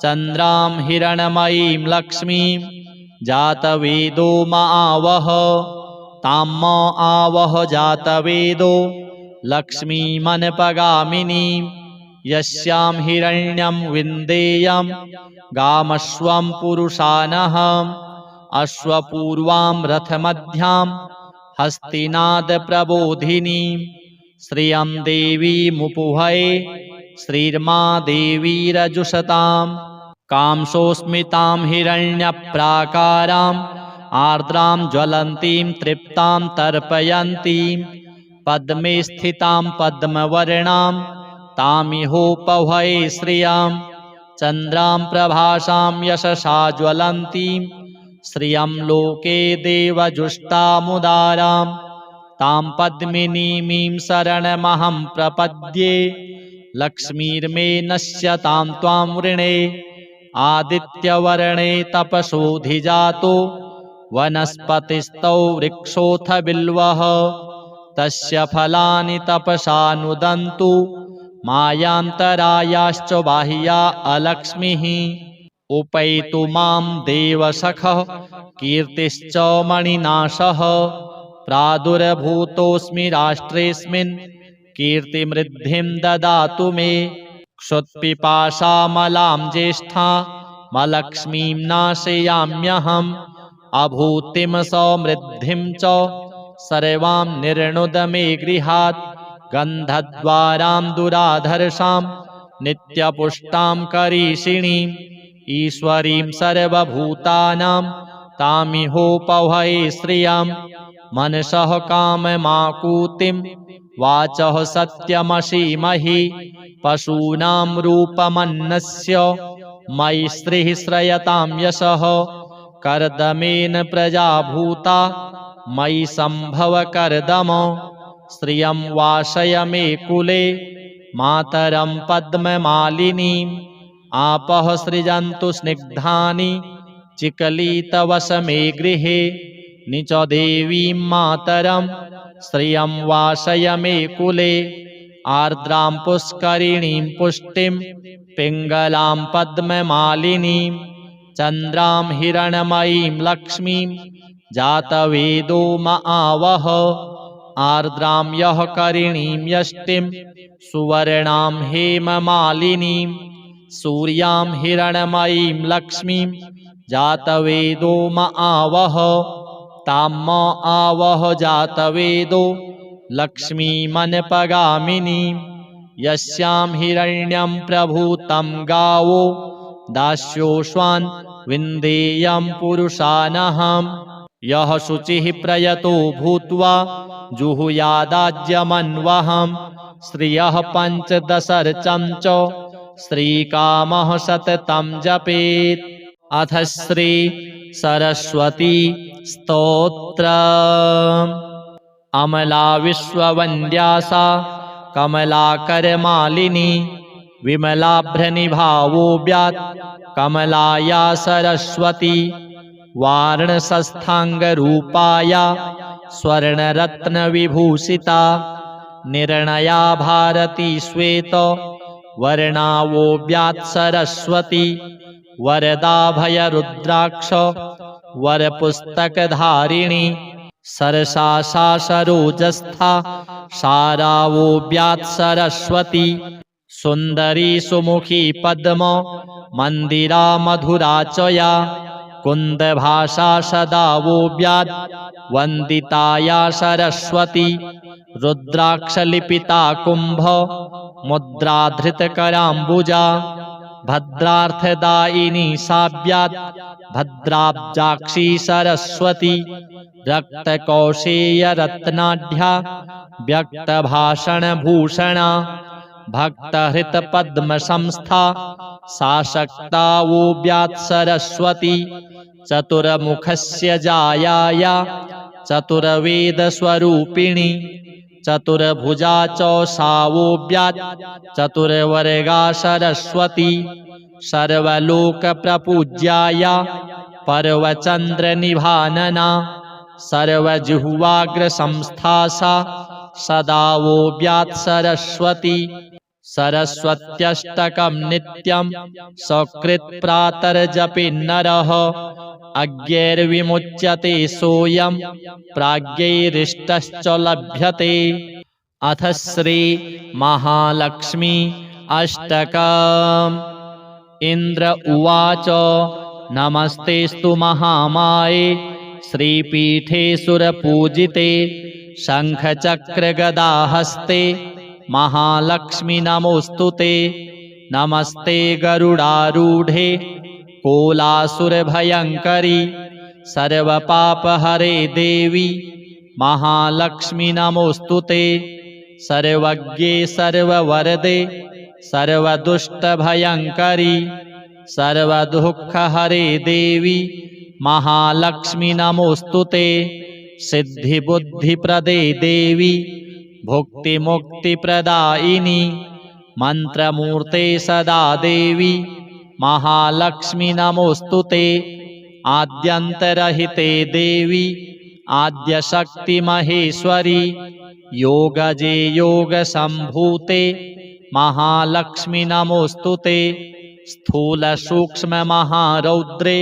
चन्द्रां हिरण्मयीं लक्ष्मीं जातवेदो म आवह तां म आवह जातवेदो लक्ष्मीमनपगामिनीं यस्यां हिरण्यं विन्देयं गामश्वं पुरुषानहम् अश्वपूर्वां रथमध्यां हस्तिनादप्रबोधिनीं श्रियं देवीमुपुभये श्रीर्मा देवीरजुषतां कांसोऽस्मितां हिरण्यप्राकाराम् आर्द्रां ज्वलन्तीं तृप्तां तर्पयन्तीं पद्मे स्थितां पद्मवर्णां तामिहोपभये श्रियां चन्द्रां प्रभासां यशसा ज्वलन्तीं श्रियं लोके देवजुष्टामुदारां तां पद्मिनीमीं शरणमहं प्रपद्ये लक्ष्मीर्मे नश्यतां त्वां वृणे आदित्यवर्णे तपसोऽधिजातो वनस्पतिस्तौ वृक्षोऽथ बिल्वः तस्य फलानि तपसा नुदन्तु मायान्तरायाश्च बाह्या अलक्ष्मीः उपैतु मां देवसखः कीर्तिश्च मणिनाशः प्रादुर्भूतोऽस्मि राष्ट्रेऽस्मिन् कीर्तिमृद्धिं ददातु मे क्षुत्पिपासामलां ज्येष्ठामलक्ष्मीं नाशयाम्यहम् अभूतिं समृद्धिं च सर्वां निर्णुद मे गृहात् गन्धद्वारां दुराधर्षां नित्यपुष्टां करीषिणीम् ईश्वरीं सर्वभूतानां तामिहोपभये श्रियं मनसः काममाकूतिं वाचः सत्यमसीमहि पशूनां रूपमन्नस्य मयि श्रीः श्रयतां यशः कर्दमेन प्रजा भूता मयि सम्भव कर्दम श्रियं वासय मे कुले मातरं पद्ममालिनीम् आपः सृजन्तु स्निग्धानि चिकलितवश मे गृहे निच देवीं मातरं श्रियं वासय मे कुले आर्द्रां पुष्करिणीं पुष्टिं पिङ्गलां पद्ममालिनीं चन्द्रां हिरण्मयीं लक्ष्मीं जातवेदो म आवह आर्द्रां यः करिणीं यष्टिं सुवर्णां हेममालिनीं सूर्यां हिरण्मयीं लक्ष्मीं जातवेदो म आवह तां म आवह जातवेदो लक्ष्मीमनपगामिनीं यस्यां हिरण्यं प्रभूतं गावो दास्योऽश्वान् विन्देयं पुरुषानहम् यः शुचिः प्रयतो भूत्वा जुहुयादाज्यमन्वहम् श्रियः पञ्चदशर्चं च श्रीकामः सततं जपेत् अथ श्री सरस्वती स्तोत्र अमला विश्ववन्द्या सा कमलाकरमालिनी विमलाभ्रनिभावोऽव्यात् कमलाया सरस्वती वार्णशस्थाङ्गरूपाया स्वर्णरत्नविभूषिता निर्णया भारती श्वेत वर्णावोऽव्यात् सरस्वती वरदाभयरुद्राक्ष वरपुस्तकधारिणी सरसा सरोजस्था सारावोऽव्यात् सरस्वती सुन्दरी सुमुखी पद्म मन्दिरा मधुरा च या कुन्दभाषा सदा वोऽव्यात् वन्दिताया सरस्वती रुद्राक्षलिपिता कुम्भ मुद्राधृतकराम्बुजा भद्रार्थदायिनी साव्यात् भद्राब्जाक्षी सरस्वती रक्तकौशेयरत्नाढ्या व्यक्तभाषणभूषणा भक्तहृतपद्मसंस्था साशक्ता वोऽव्यात् सरस्वती चतुर्मुखस्य जायाया चतुर्वेदस्वरूपिणी चतुर्भुजा च सा वोऽव्यात् चतुर्वर्गा सरस्वती सर्वलोकप्रपूज्याया पर्वचन्द्रनिभानना सर्वजिह्वाग्रसंस्था सा सदा वोऽव्यात् सरस्वती सरस्वत्यष्टकं नित्यं सकृत् प्रातर्जपिन्नरः अज्ञैर्विमुच्यते सोऽयं प्राज्ञैरिष्टश्च लभ्यते। अथ श्री महालक्ष्मी अष्टकम्। इंद्र उवाच नमस्तेस्तु महामाये श्रीपीठे सुरपूजिते शङ्खचक्रगदाहस्ते महालक्ष्मी नमोऽस्तुते। नमस्ते गरुडारूढे कोलासुरभयङ्करी सर्वपापहरे देवी महालक्ष्मी नमोऽस्तुते। सर्वज्ञे सर्ववरदे सर्वदुष्टभयङ्करी सर्वदुःखहरे देवी महालक्ष्मी नमोऽस्तुते। सिद्धिबुद्धिप्रदे देवी भुक्तिमुक्तिप्रदायिनी मन्त्रमूर्ते सदा देवी महालक्ष्मी नमोऽस्तुते। आद्यन्तरहिते देवी आद्यशक्तिमहेश्वरी योगजे योगसम्भूते महालक्ष्मी नमोऽस्तुते। स्थूलसूक्ष्ममहारौद्रे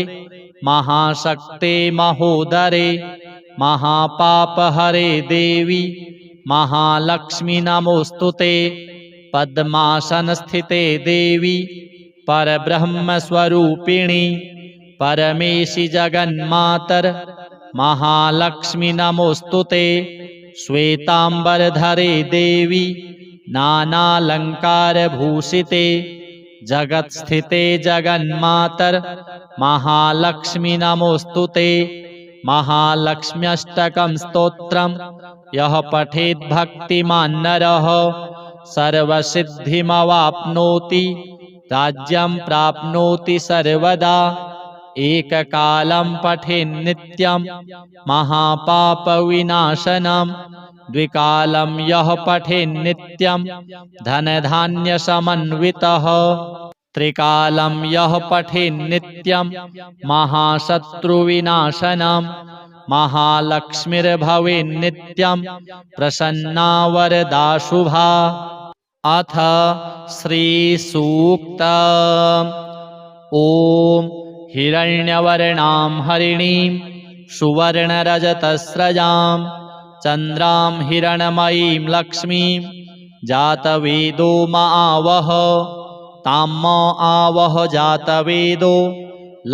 महाशक्ते महोदरे महापापहरे देवी महालक्ष्मी नमोऽस्तुते। पद्मासनस्थिते देवी परब्रह्मस्वरूपिणी परमेशि जगन्मातर महालक्ष्मी नमोऽस्तुते। श्वेताम्बरधरे देवी नानालङ्कारभूषिते जगत्स्थिते जगन्मातर महालक्ष्मी नमोऽस्तुते। महालक्ष्म्यष्टकं स्तोत्रं यः पठेत् भक्तिमान् नरः सर्वसिद्धिमवाप्नोति राज्यं प्राप्नोति सर्वदा। एककालं पठेन्नित्यं महापापविनाशनं द्विकालं यः पठेन्नित्यं धनधान्यसमन्वितः त्रिकालं यः पठेन्नित्यं महाशत्रुविनाशनं महालक्ष्मीर्भवेन्नित्यं प्रसन्ना वरदा शुभा। अथ श्रीसूक्तम्। ॐ हिरण्यवर्णां हरिणीं सुवर्णरजतस्रजां चन्द्रां हिरणमयीं लक्ष्मीं जातवेदो आवह ताम् आवह जातवेदो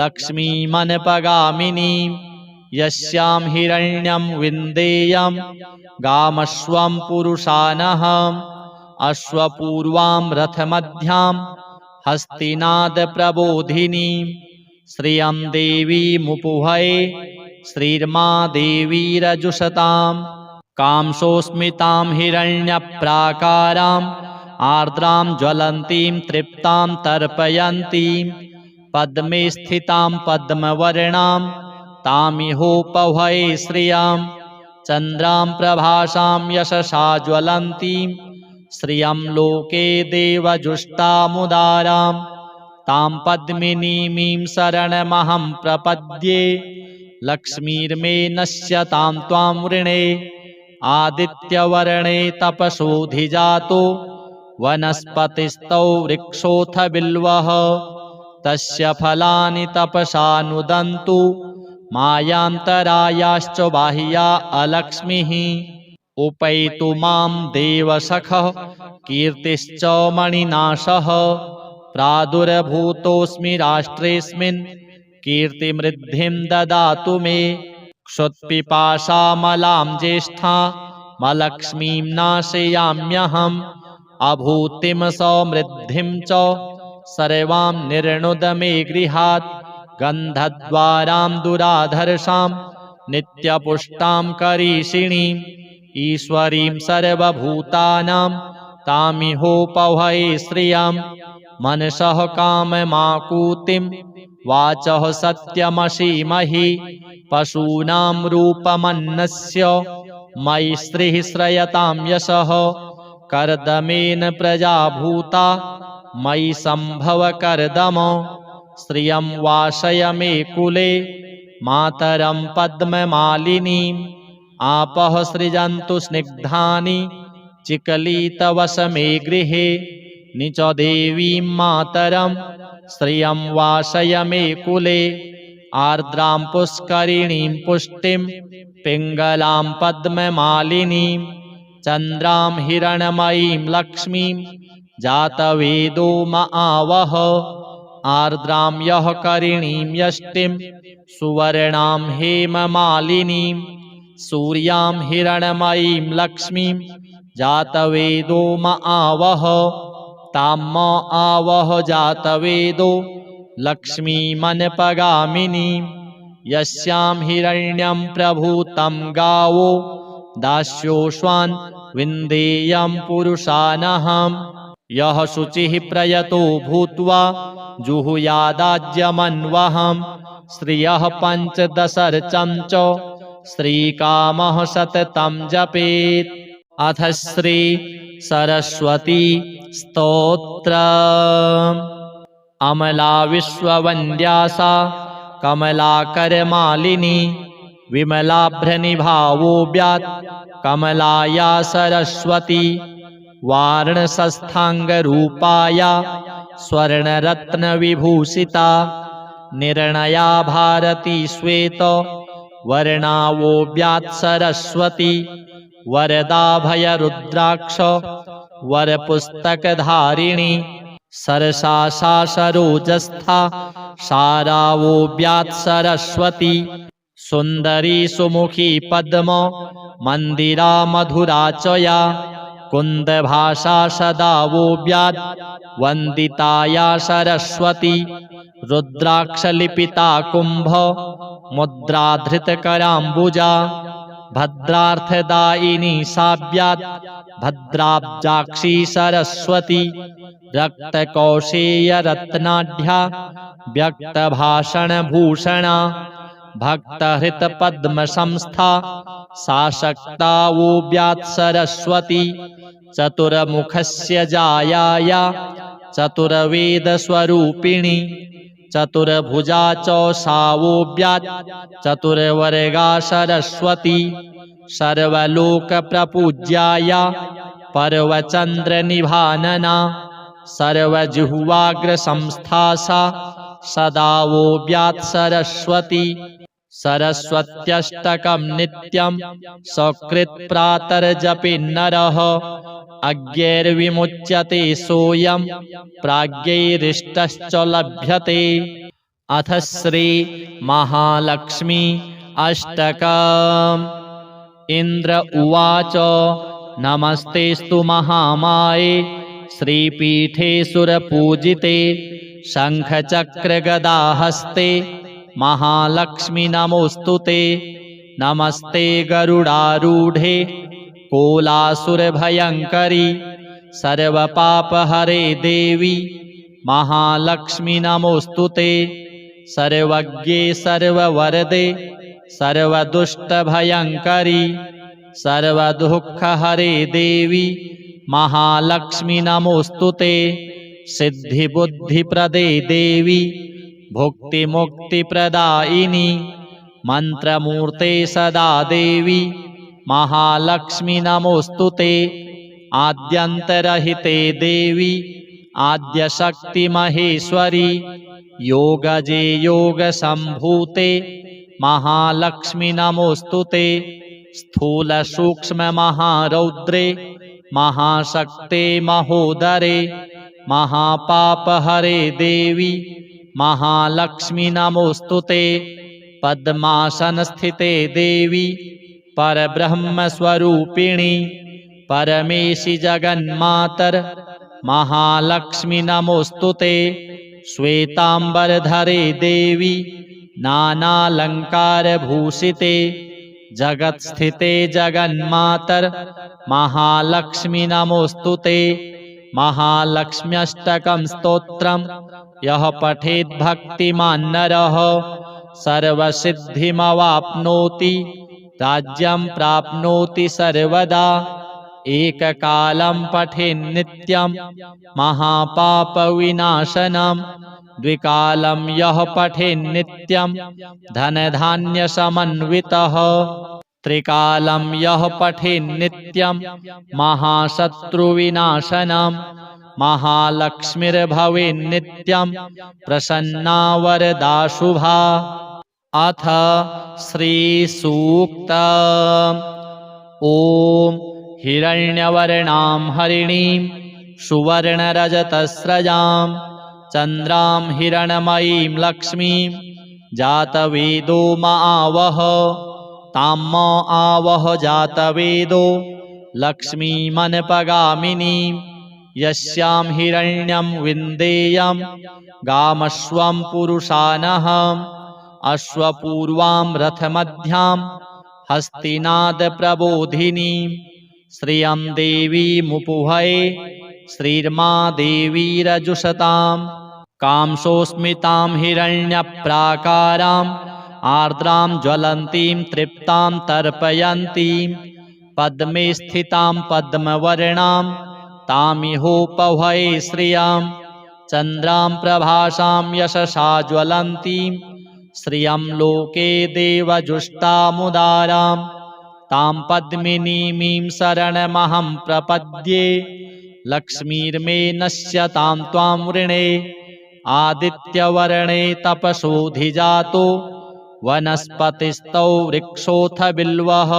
लक्ष्मीमनपगामिनीं यस्यां हिरण्यं विन्देयं गामश्वं पुरुषानहम् अश्वपूर्वां रथमध्यां हस्तिनादप्रबोधिनीं श्रियं देवीमुपुहये श्रीर्मा देवीरजुषतां कांसोऽस्मितां हिरण्यप्राकाराम् आर्द्रां ज्वलन्तीं तृप्तां तर्पयन्तीं पद्मे स्थितां पद्मवर्णां तामिहोपहये श्रियां चन्द्रां प्रभासां यशसा ज्वलन्तीं श्रियं लोके देवजुष्टामुदारां तां पद्मिनीमीं शरणमहं प्रपद्ये लक्ष्मीर्मे नश्यतां त्वां वृणे। आदित्यवर्णे तपसोऽधिजातो वनस्पतिस्थौ वृक्षोऽथ बिल्वः तस्य फलानि तपसा नुदन्तु मायान्तरायाश्च बाह्या अलक्ष्मीः। उपैतु मां देवसखः कीर्तिश्च मणिनाशः प्रादुर्भूतोऽस्मि राष्ट्रेऽस्मिन् कीर्तिमृद्धिं ददातु मे। क्षुत्पिपासामलां ज्येष्ठामलक्ष्मीं नाशयाम्यहम् अभूतिं समृद्धिं च सर्वां निर्णुद मे गृहात्। गन्धद्वारां दुराधर्षां नित्यपुष्टां करीषिणीम् ईश्वरीं सर्वभूतानां तामिहोपहये श्रियं मनसः काममाकूतिं वाचः सत्यमसीमहि। पशूनां रूपमन्नस्य मयि श्रीः श्रयतां यशः कर्दमेन प्रजा भूता मयि सम्भव कर्दम। श्रियं वासय मे कुले मातरं पद्ममालिनीम् आपः सृजन्तु स्निग्धानि चिकलितवस मे गृहे निच देवीं मातरं श्रियं वासय मे कुले आर्द्रां पुष्करिणीं पुष्टिं पिङ्गलां पद्ममालिनीं चन्द्रां हिरण्मयीं लक्ष्मीं जातवेदो म आवह आर्द्रां यः करिणीं यष्टिं सुवर्णां हेममालिनीं सूर्यां हिरण्मयीं लक्ष्मीं जातवेदो म आवह तां म आवह जातवेदो लक्ष्मीमनपगामिनीं यस्यां हिरण्यं प्रभूतं गावो दास्योश्वान् विन्देयं पुरुषानहम् यः शुचिः प्रयतो भूत्वा जुहुयादाज्यमन्वहम् श्रियः पञ्चदशर्चं च श्रीकामः सततं जपेत्। अथ श्री सरस्वती स्तोत्रम्। अमला विश्ववन्द्या सा कमलाकरमालिनी विमलाभ्रनिभावोऽव्यात् कमलाया सरस्वती वाराणसस्थाङ्गरूपाया स्वर्णरत्नविभूषिता निर्णया भारती श्वेत वर्णावोऽव्यात् सरस्वती वरदाभयरुद्राक्ष वरपुस्तकधारिणी सरसा सा सरोजस्था सारावोऽव्यात् सरस्वती सुन्दरी सुमुखी पद्म मन्दिरा मधुरा च या कुन्दभाषा सदा वोऽव्यात् वन्दिताया सरस्वती रुद्राक्षलिपिता कुम्भ मुद्राधृतकराम्बुजा भद्रार्थदायिनी साव्यात् भद्राब्जाक्षी सरस्वती रक्तकौशेयरत्नाढ्या व्यक्तभाषणभूषणा भक्तहृतपद्मसंस्था सा शक्ता वोऽव्यात् सरस्वती चतुर्मुखस्य जायाया चतुर्वेदस्वरूपिणी चतुर्भुजा च सा वोऽव्यात् चतुर्वर्गा सरस्वती सर्वलोकप्रपूज्याया पर्वचन्द्रनिभानना सर्वजिह्वाग्रसंस्था सा सदा वोऽव्यात् सरस्वती सरस्वत्यष्टकं नित्यं सकृत्प्रातर्जपेन्नरः अज्ञैर्विमुच्यते सोऽयं प्राज्ञैरिष्टश्च लभ्यते। अथ श्री महालक्ष्मी अष्टकम्। इन्द्र उवाच नमस्तेस्तु महामाये श्रीपीठे सुरपूजिते शङ्खचक्रगदाहस्ते महालक्ष्मी नमोऽस्तुते नमस्ते गरुडारूढे कोलासुरभयङ्करी सर्वपापहरे देवी महालक्ष्मी नमोऽस्तुते सर्वज्ञे सर्ववरदे सर्वदुष्टभयङ्करी सर्वदुःखहरे देवी महालक्ष्मी नमोऽस्तुते सिद्धिबुद्धिप्रदे देवी भुक्तिमुक्तिप्रदायिनी मन्त्रमूर्ते सदा देवी महालक्ष्मी नमोऽस्तुते आद्यन्तरहिते देवी आद्यशक्तिमहेश्वरी योगजे योगसम्भूते महालक्ष्मी नमोऽस्तुते स्थूलसूक्ष्ममहारौद्रे महाशक्ते महोदरे महापापहरे देवी महालक्ष्मी नमोऽस्तुते पद्मासनस्थिते देवी परब्रह्मस्वरूपिणी परमेशि जगन्मातर महालक्ष्मी नमोऽस्तुते श्वेताम्बरधरे देवी नानालङ्कारभूषिते जगत्स्थिते जगन्मातर महालक्ष्मी नमोऽस्तुते महालक्ष्म्यष्टकं स्तोत्रं यः पठेत् भक्तिमान् नरः सर्वसिद्धिमवाप्नोति राज्यं प्राप्नोति सर्वदा एककालं पठेन्नित्यं महापापविनाशनं द्विकालं यः पठेन्नित्यं धनधान्यसमन्वितः त्रिकालं यः पठेन्नित्यं महाशत्रुविनाशनं महालक्ष्मीर्भवेन्नित्यं प्रसन्ना वरदा शुभा। अथ श्रीसूक्त। ॐ हिरण्यवर्णां हरिणीं सुवर्णरजतस्रजां चन्द्रां हिरण्मयीं लक्ष्मीं जातवेदो म आवह। तां म आवह जातवेदो लक्ष्मीमनपगामिनीं यस्यां हिरण्यं विन्देयं गामश्वं पुरुषानहम् अश्वपूर्वां रथमध्यां हस्तिनादप्रबोधिनीं श्रियं देवीमुपुभये श्रीर्मा देवीरजुषतां कांसोऽस्मितां हिरण्यप्राकाराम् आर्द्रां ज्वलन्तीं तृप्तां तर्पयन्तीं पद्मे स्थितां पद्मवर्णां तामिहोपभये श्रियां चन्द्रां प्रभासां यशसा ज्वलन्तीं श्रियं लोके देवजुष्टामुदारां तां पद्मिनीमीं शरणमहं प्रपद्ये लक्ष्मीर्मे नश्यतां त्वां वृणे। आदित्यवर्णे तपसोऽधिजातो वनस्पतिस्तौ वृक्षोऽथ बिल्वः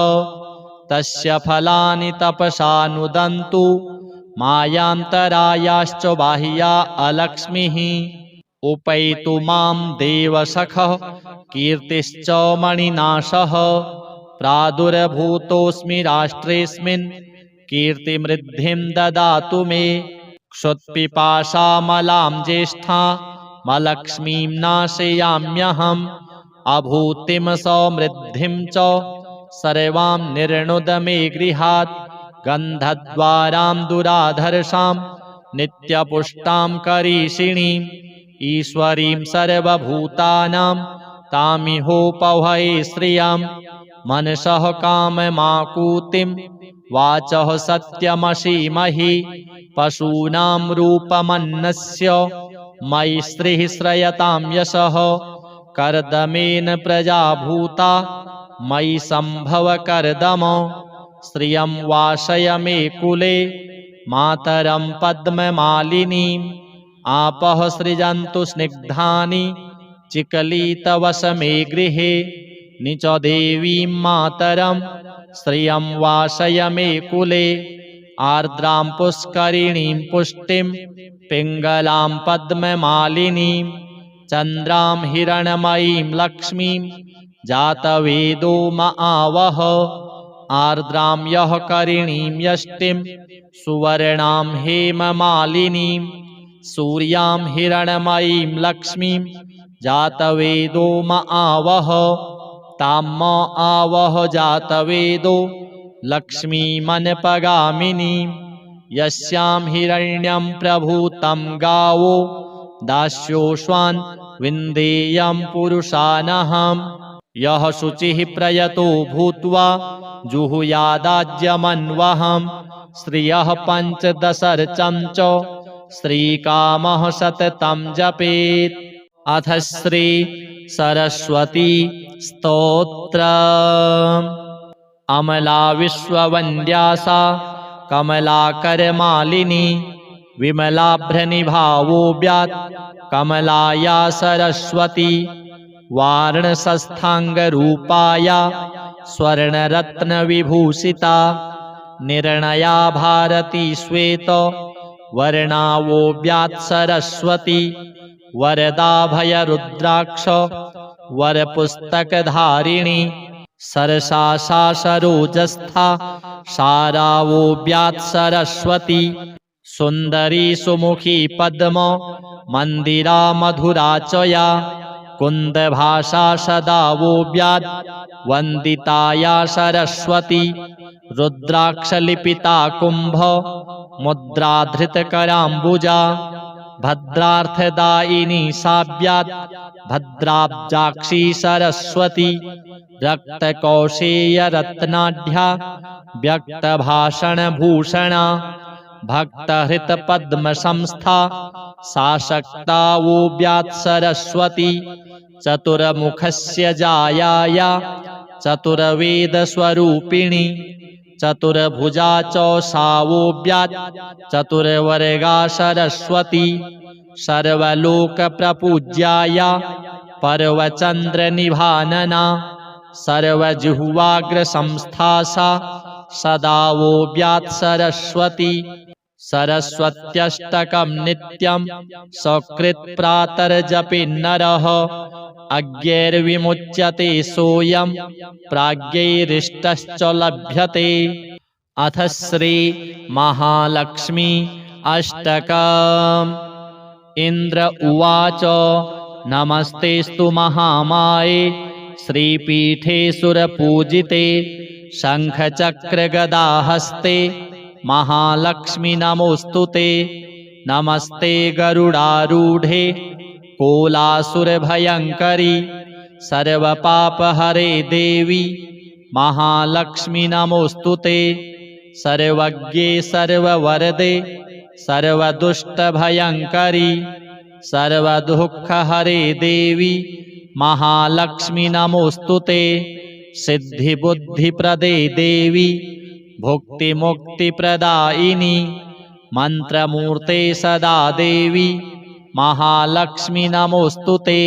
तस्य फलानि तपसा नुदन्तु मायान्तरायाश्च बाह्या अलक्ष्मीः। उपैतु मां देवसखः कीर्तिश्च मणिनाशः प्रादुर्भूतोऽस्मि राष्ट्रेऽस्मिन् कीर्तिमृद्धिं ददातु मे। क्षुत्पिपासामलां ज्येष्ठामलक्ष्मीं नाशयाम्यहम् अभूतिं समृद्धिं च सर्वां निर्णुद मे गृहात्। गन्धद्वारां दुराधर्षां नित्यपुष्टां करीषिणीम् ईश्वरीं सर्वभूतानां तामिहोपभये श्रियं मनसः काममाकूतिं वाचः सत्यमसीमहि पशूनां रूपमन्नस्य मयि श्रीः श्रयतां यशः कर्दमेन प्रजा भूता मयि सम्भव कर्दम। श्रियं वासय मे कुले मातरं पद्ममालिनीम् आपः सृजन्तु स्निग्धानि चिकलितवस मे गृहे निच देवीं मातरं श्रियं वासय मे कुले। आर्द्रां पुष्करिणीं पुष्टिं पिङ्गलां पद्ममालिनीं चन्द्रां हिरण्मयीं लक्ष्मीं जातवेदो म आवह। आर्द्रां यः करिणीं यष्टिं सुवर्णां हेममालिनीं सूर्यां हिरण्मयीं लक्ष्मीं जातवेदो म आवह। तां म आवह जातवेदो लक्ष्मीमनपगामिनीं यस्यां हिरण्यं प्रभूतं गावो दास्योऽश्वान् विन्देयं पुरुषानहम्। यः शुचिः प्रयतो भूत्वा जुहुयादाज्यमन्वहं श्रियः पञ्चदशर्चं च श्रीकामः सततं जपेत्। अथ श्री सरस्वती स्तोत्र। अमला विश्ववन्द्या सा कमलाकरमालिनी विमलाभ्रनिभावोऽव्यात् कमलाया सरस्वती वार्णशस्थाङ्गरूपाया स्वर्णरत्नविभूषिता निर्णया भारती श्वेत वर्णावोऽव्यात् सरस्वती वरदाभयरुद्राक्ष वरपुस्तकधारिणी सरसा सरोजस्था सारावोऽव्यात् सरस्वती सुन्दरी सुमुखी पद्म मन्दिरा मधुरा च या कुन्दभाषा सदा वोऽव्यात् वन्दिताया सरस्वती रुद्राक्षलिपिता कुम्भ मुद्राधृतकराम्बुजा भद्रार्थदायिनी साव्यात् भद्राब्जाक्षी सरस्वती रक्तकौशेयरत्नाढ्या व्यक्तभाषणभूषणा भक्तहृतपद्मसंस्था साशक्ता वोऽव्यात् सरस्वती चतुर्मुखस्य जायाया चतुर्वेदस्वरूपिणी चतुर्भुजा च सावोऽव्यात् चतुर्वर्गा सरस्वती सर्वलोकप्रपूज्याया पर्वचन्द्रनिभानना सर्वजिह्वाग्रसंस्था सा सदा वोऽव्यात् सरस्वती सरस्वत्यष्टकं नित्यं सकृत्प्रातर्जपेन्नरः अज्ञैर्विमुच्यते सोऽयं प्राज्ञैरिष्टश्च लभ्यते। अथ श्री महालक्ष्मी अष्टकम्। इन्द्र उवाच नमस्तेस्तु महामाये श्रीपीठे सुरपूजिते शङ्खचक्रगदाहस्ते महालक्ष्मी नमोऽस्तुते। नमस्ते गरुडारूढे कोलासुरभयङ्करी सर्वपापहरे देवी महालक्ष्मी नमोऽस्तुते। सर्वज्ञे सर्ववरदे सर्वदुष्टभयङ्करी सर्वदुःखहरे देवी महालक्ष्मी नमोऽस्तुते। सिद्धिबुद्धिप्रदे देवी भुक्तिमुक्तिप्रदायिनी मन्त्रमूर्ते सदा देवी महालक्ष्मी नमोऽस्तुते।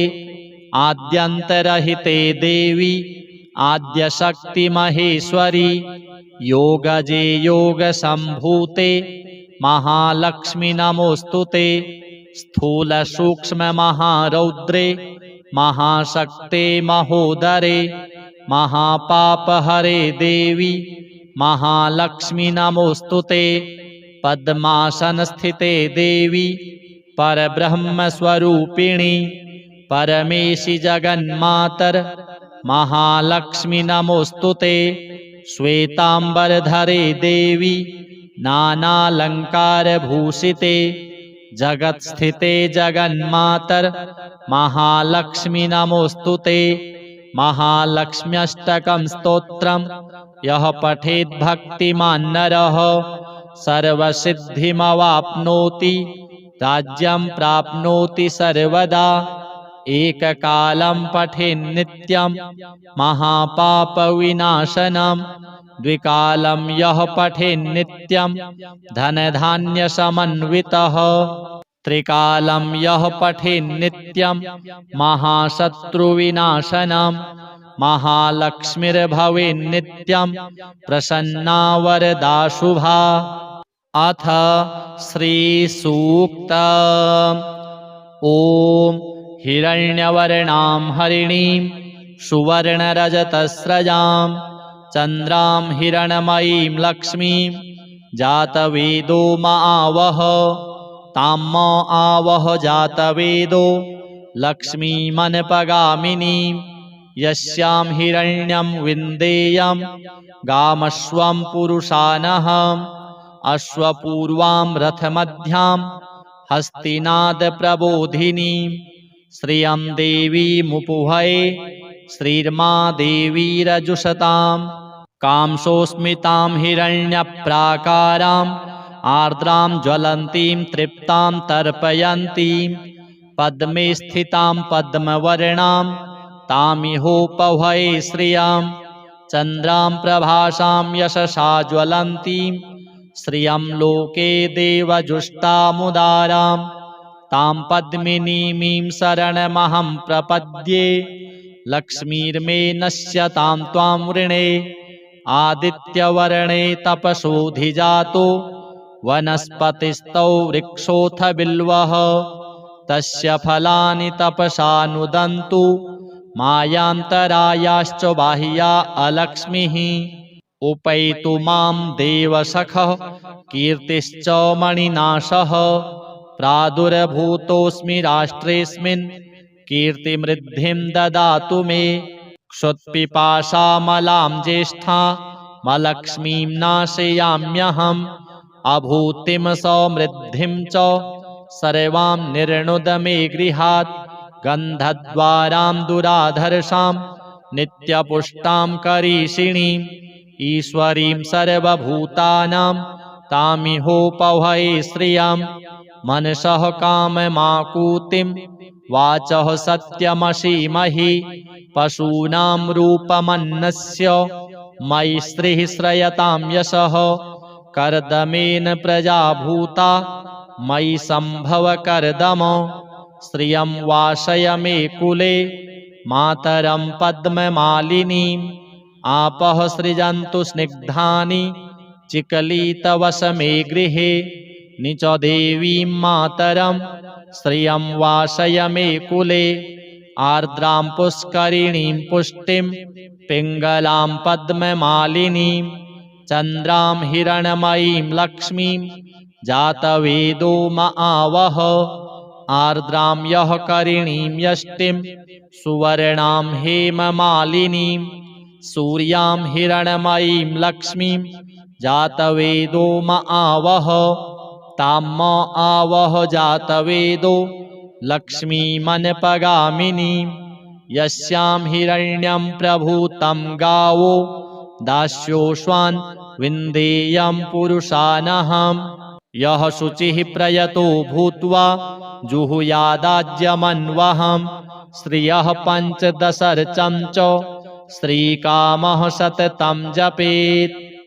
आद्यन्तरहिते देवी आद्यशक्तिमहेश्वरी योगजे योगसम्भूते महालक्ष्मी नमोऽस्तुते। स्थूलसूक्ष्ममहारौद्रे महाशक्ते महोदरे महापापहरे देवी महालक्ष्मी नमोऽस्तुते। पद्मासनस्थिते देवी परब्रह्मस्वरूपिणी परमेशि जगन्मातर महालक्ष्मी नमोऽस्तुते। श्वेताम्बरधरे देवी नानालङ्कारभूषिते जगत्स्थिते जगन्मातर महालक्ष्मी नमोऽस्तुते। महालक्ष्म्यष्टकं स्तोत्रं यः पठेत् भक्तिमान् नरः सर्वसिद्धिमवाप्नोति राज्यं प्राप्नोति सर्वदा। एककालं पठेन्नित्यं महापापविनाशनं द्विकालं यः पठेन्नित्यं धनधान्यसमन्वितः त्रिकालं यः पठेन्नित्यं महाशत्रुविनाशनं महालक्ष्मीर्भवेन्नित्यं प्रसन्ना वरदा शुभा। अथ श्रीसूक्तम्। ॐ हिरण्यवर्णां हरिणीं सुवर्णरजतस्रजां चन्द्रां हिरणमयीं लक्ष्मीं जातवेदो आवह ताम् आवह जातवेदो लक्ष्मीमनपगामिनीं यस्यां हिरण्यं विन्देयं गामश्वं पुरुषानहम् अश्वपूर्वां रथमध्यां हस्तिनादप्रबोधिनीं श्रियं देवीमुपुहये श्रीर्मा देवीरजुषतां कांसोऽस्मितां हिरण्यप्राकाराम् आर्द्रां ज्वलन्तीं तृप्तां तर्पयन्तीं पद्मे स्थितां पद्मवर्णां तामिहोपहये श्रियां चन्द्रां प्रभासां यशसा ज्वलन्तीं श्रियं लोके देवजुष्टामुदारां तां पद्मिनीमीं शरणमहं प्रपद्ये लक्ष्मीर्मे नश्यतां त्वां वृणे। आदित्यवर्णे तपसोऽधिजातो वनस्पतिस्तौ वृक्षोऽथ बिल्वः तस्य फलानि तपसा नुदन्तु मायान्तरायाश्च बाह्या अलक्ष्मीः। उपैतु मां देवसखः कीर्तिश्च मणिनाशः प्रादुर्भूतोऽस्मि राष्ट्रेऽस्मिन् कीर्तिमृद्धिं ददातु मे। क्षुत्पिपासामलां ज्येष्ठामलक्ष्मीं नाशयाम्यहम् अभूतिं समृद्धिं च सर्वां निर्णुद मे गृहात्। गन्धद्वारां दुराधर्षां नित्यपुष्टां करीषिणीम् ईश्वरीं सर्वभूतानां तामिहोपहये श्रियं मनसः काममाकूतिं वाचः सत्यमसीमहि। पशूनां रूपमन्नस्य मयि श्रीः श्रयतां यशः कर्दमेन प्रजा भूता मयि सम्भव कर्दम श्रियं वासय मे कुले मातरं पद्ममालिनीम् आपः सृजन्तु स्निग्धानि चिकलितवसमे गृहे निच देवीं मातरं श्रियं वासय मे कुले आर्द्रां पुष्करिणीं पुष्टिं पिङ्गलां पद्ममालिनीं चन्द्रां हिरण्मयीं लक्ष्मीं जातवेदो म आवह आर्द्रां यः करिणीं यष्टिं सुवर्णां हेममालिनीं सूर्यां हिरण्मयीं लक्ष्मीं जातवेदो म आवह तां म आवह जातवेदो लक्ष्मीमनपगामिनीं यस्यां हिरण्यं प्रभूतं गावो दास्योश्वान् विन्देयं पुरुषानहम् यः शुचिः प्रयतो भूत्वा जुहुयादाज्यमन्वहम् श्रियः पञ्चदशर्चं च श्रीकामः सततं जपेत्।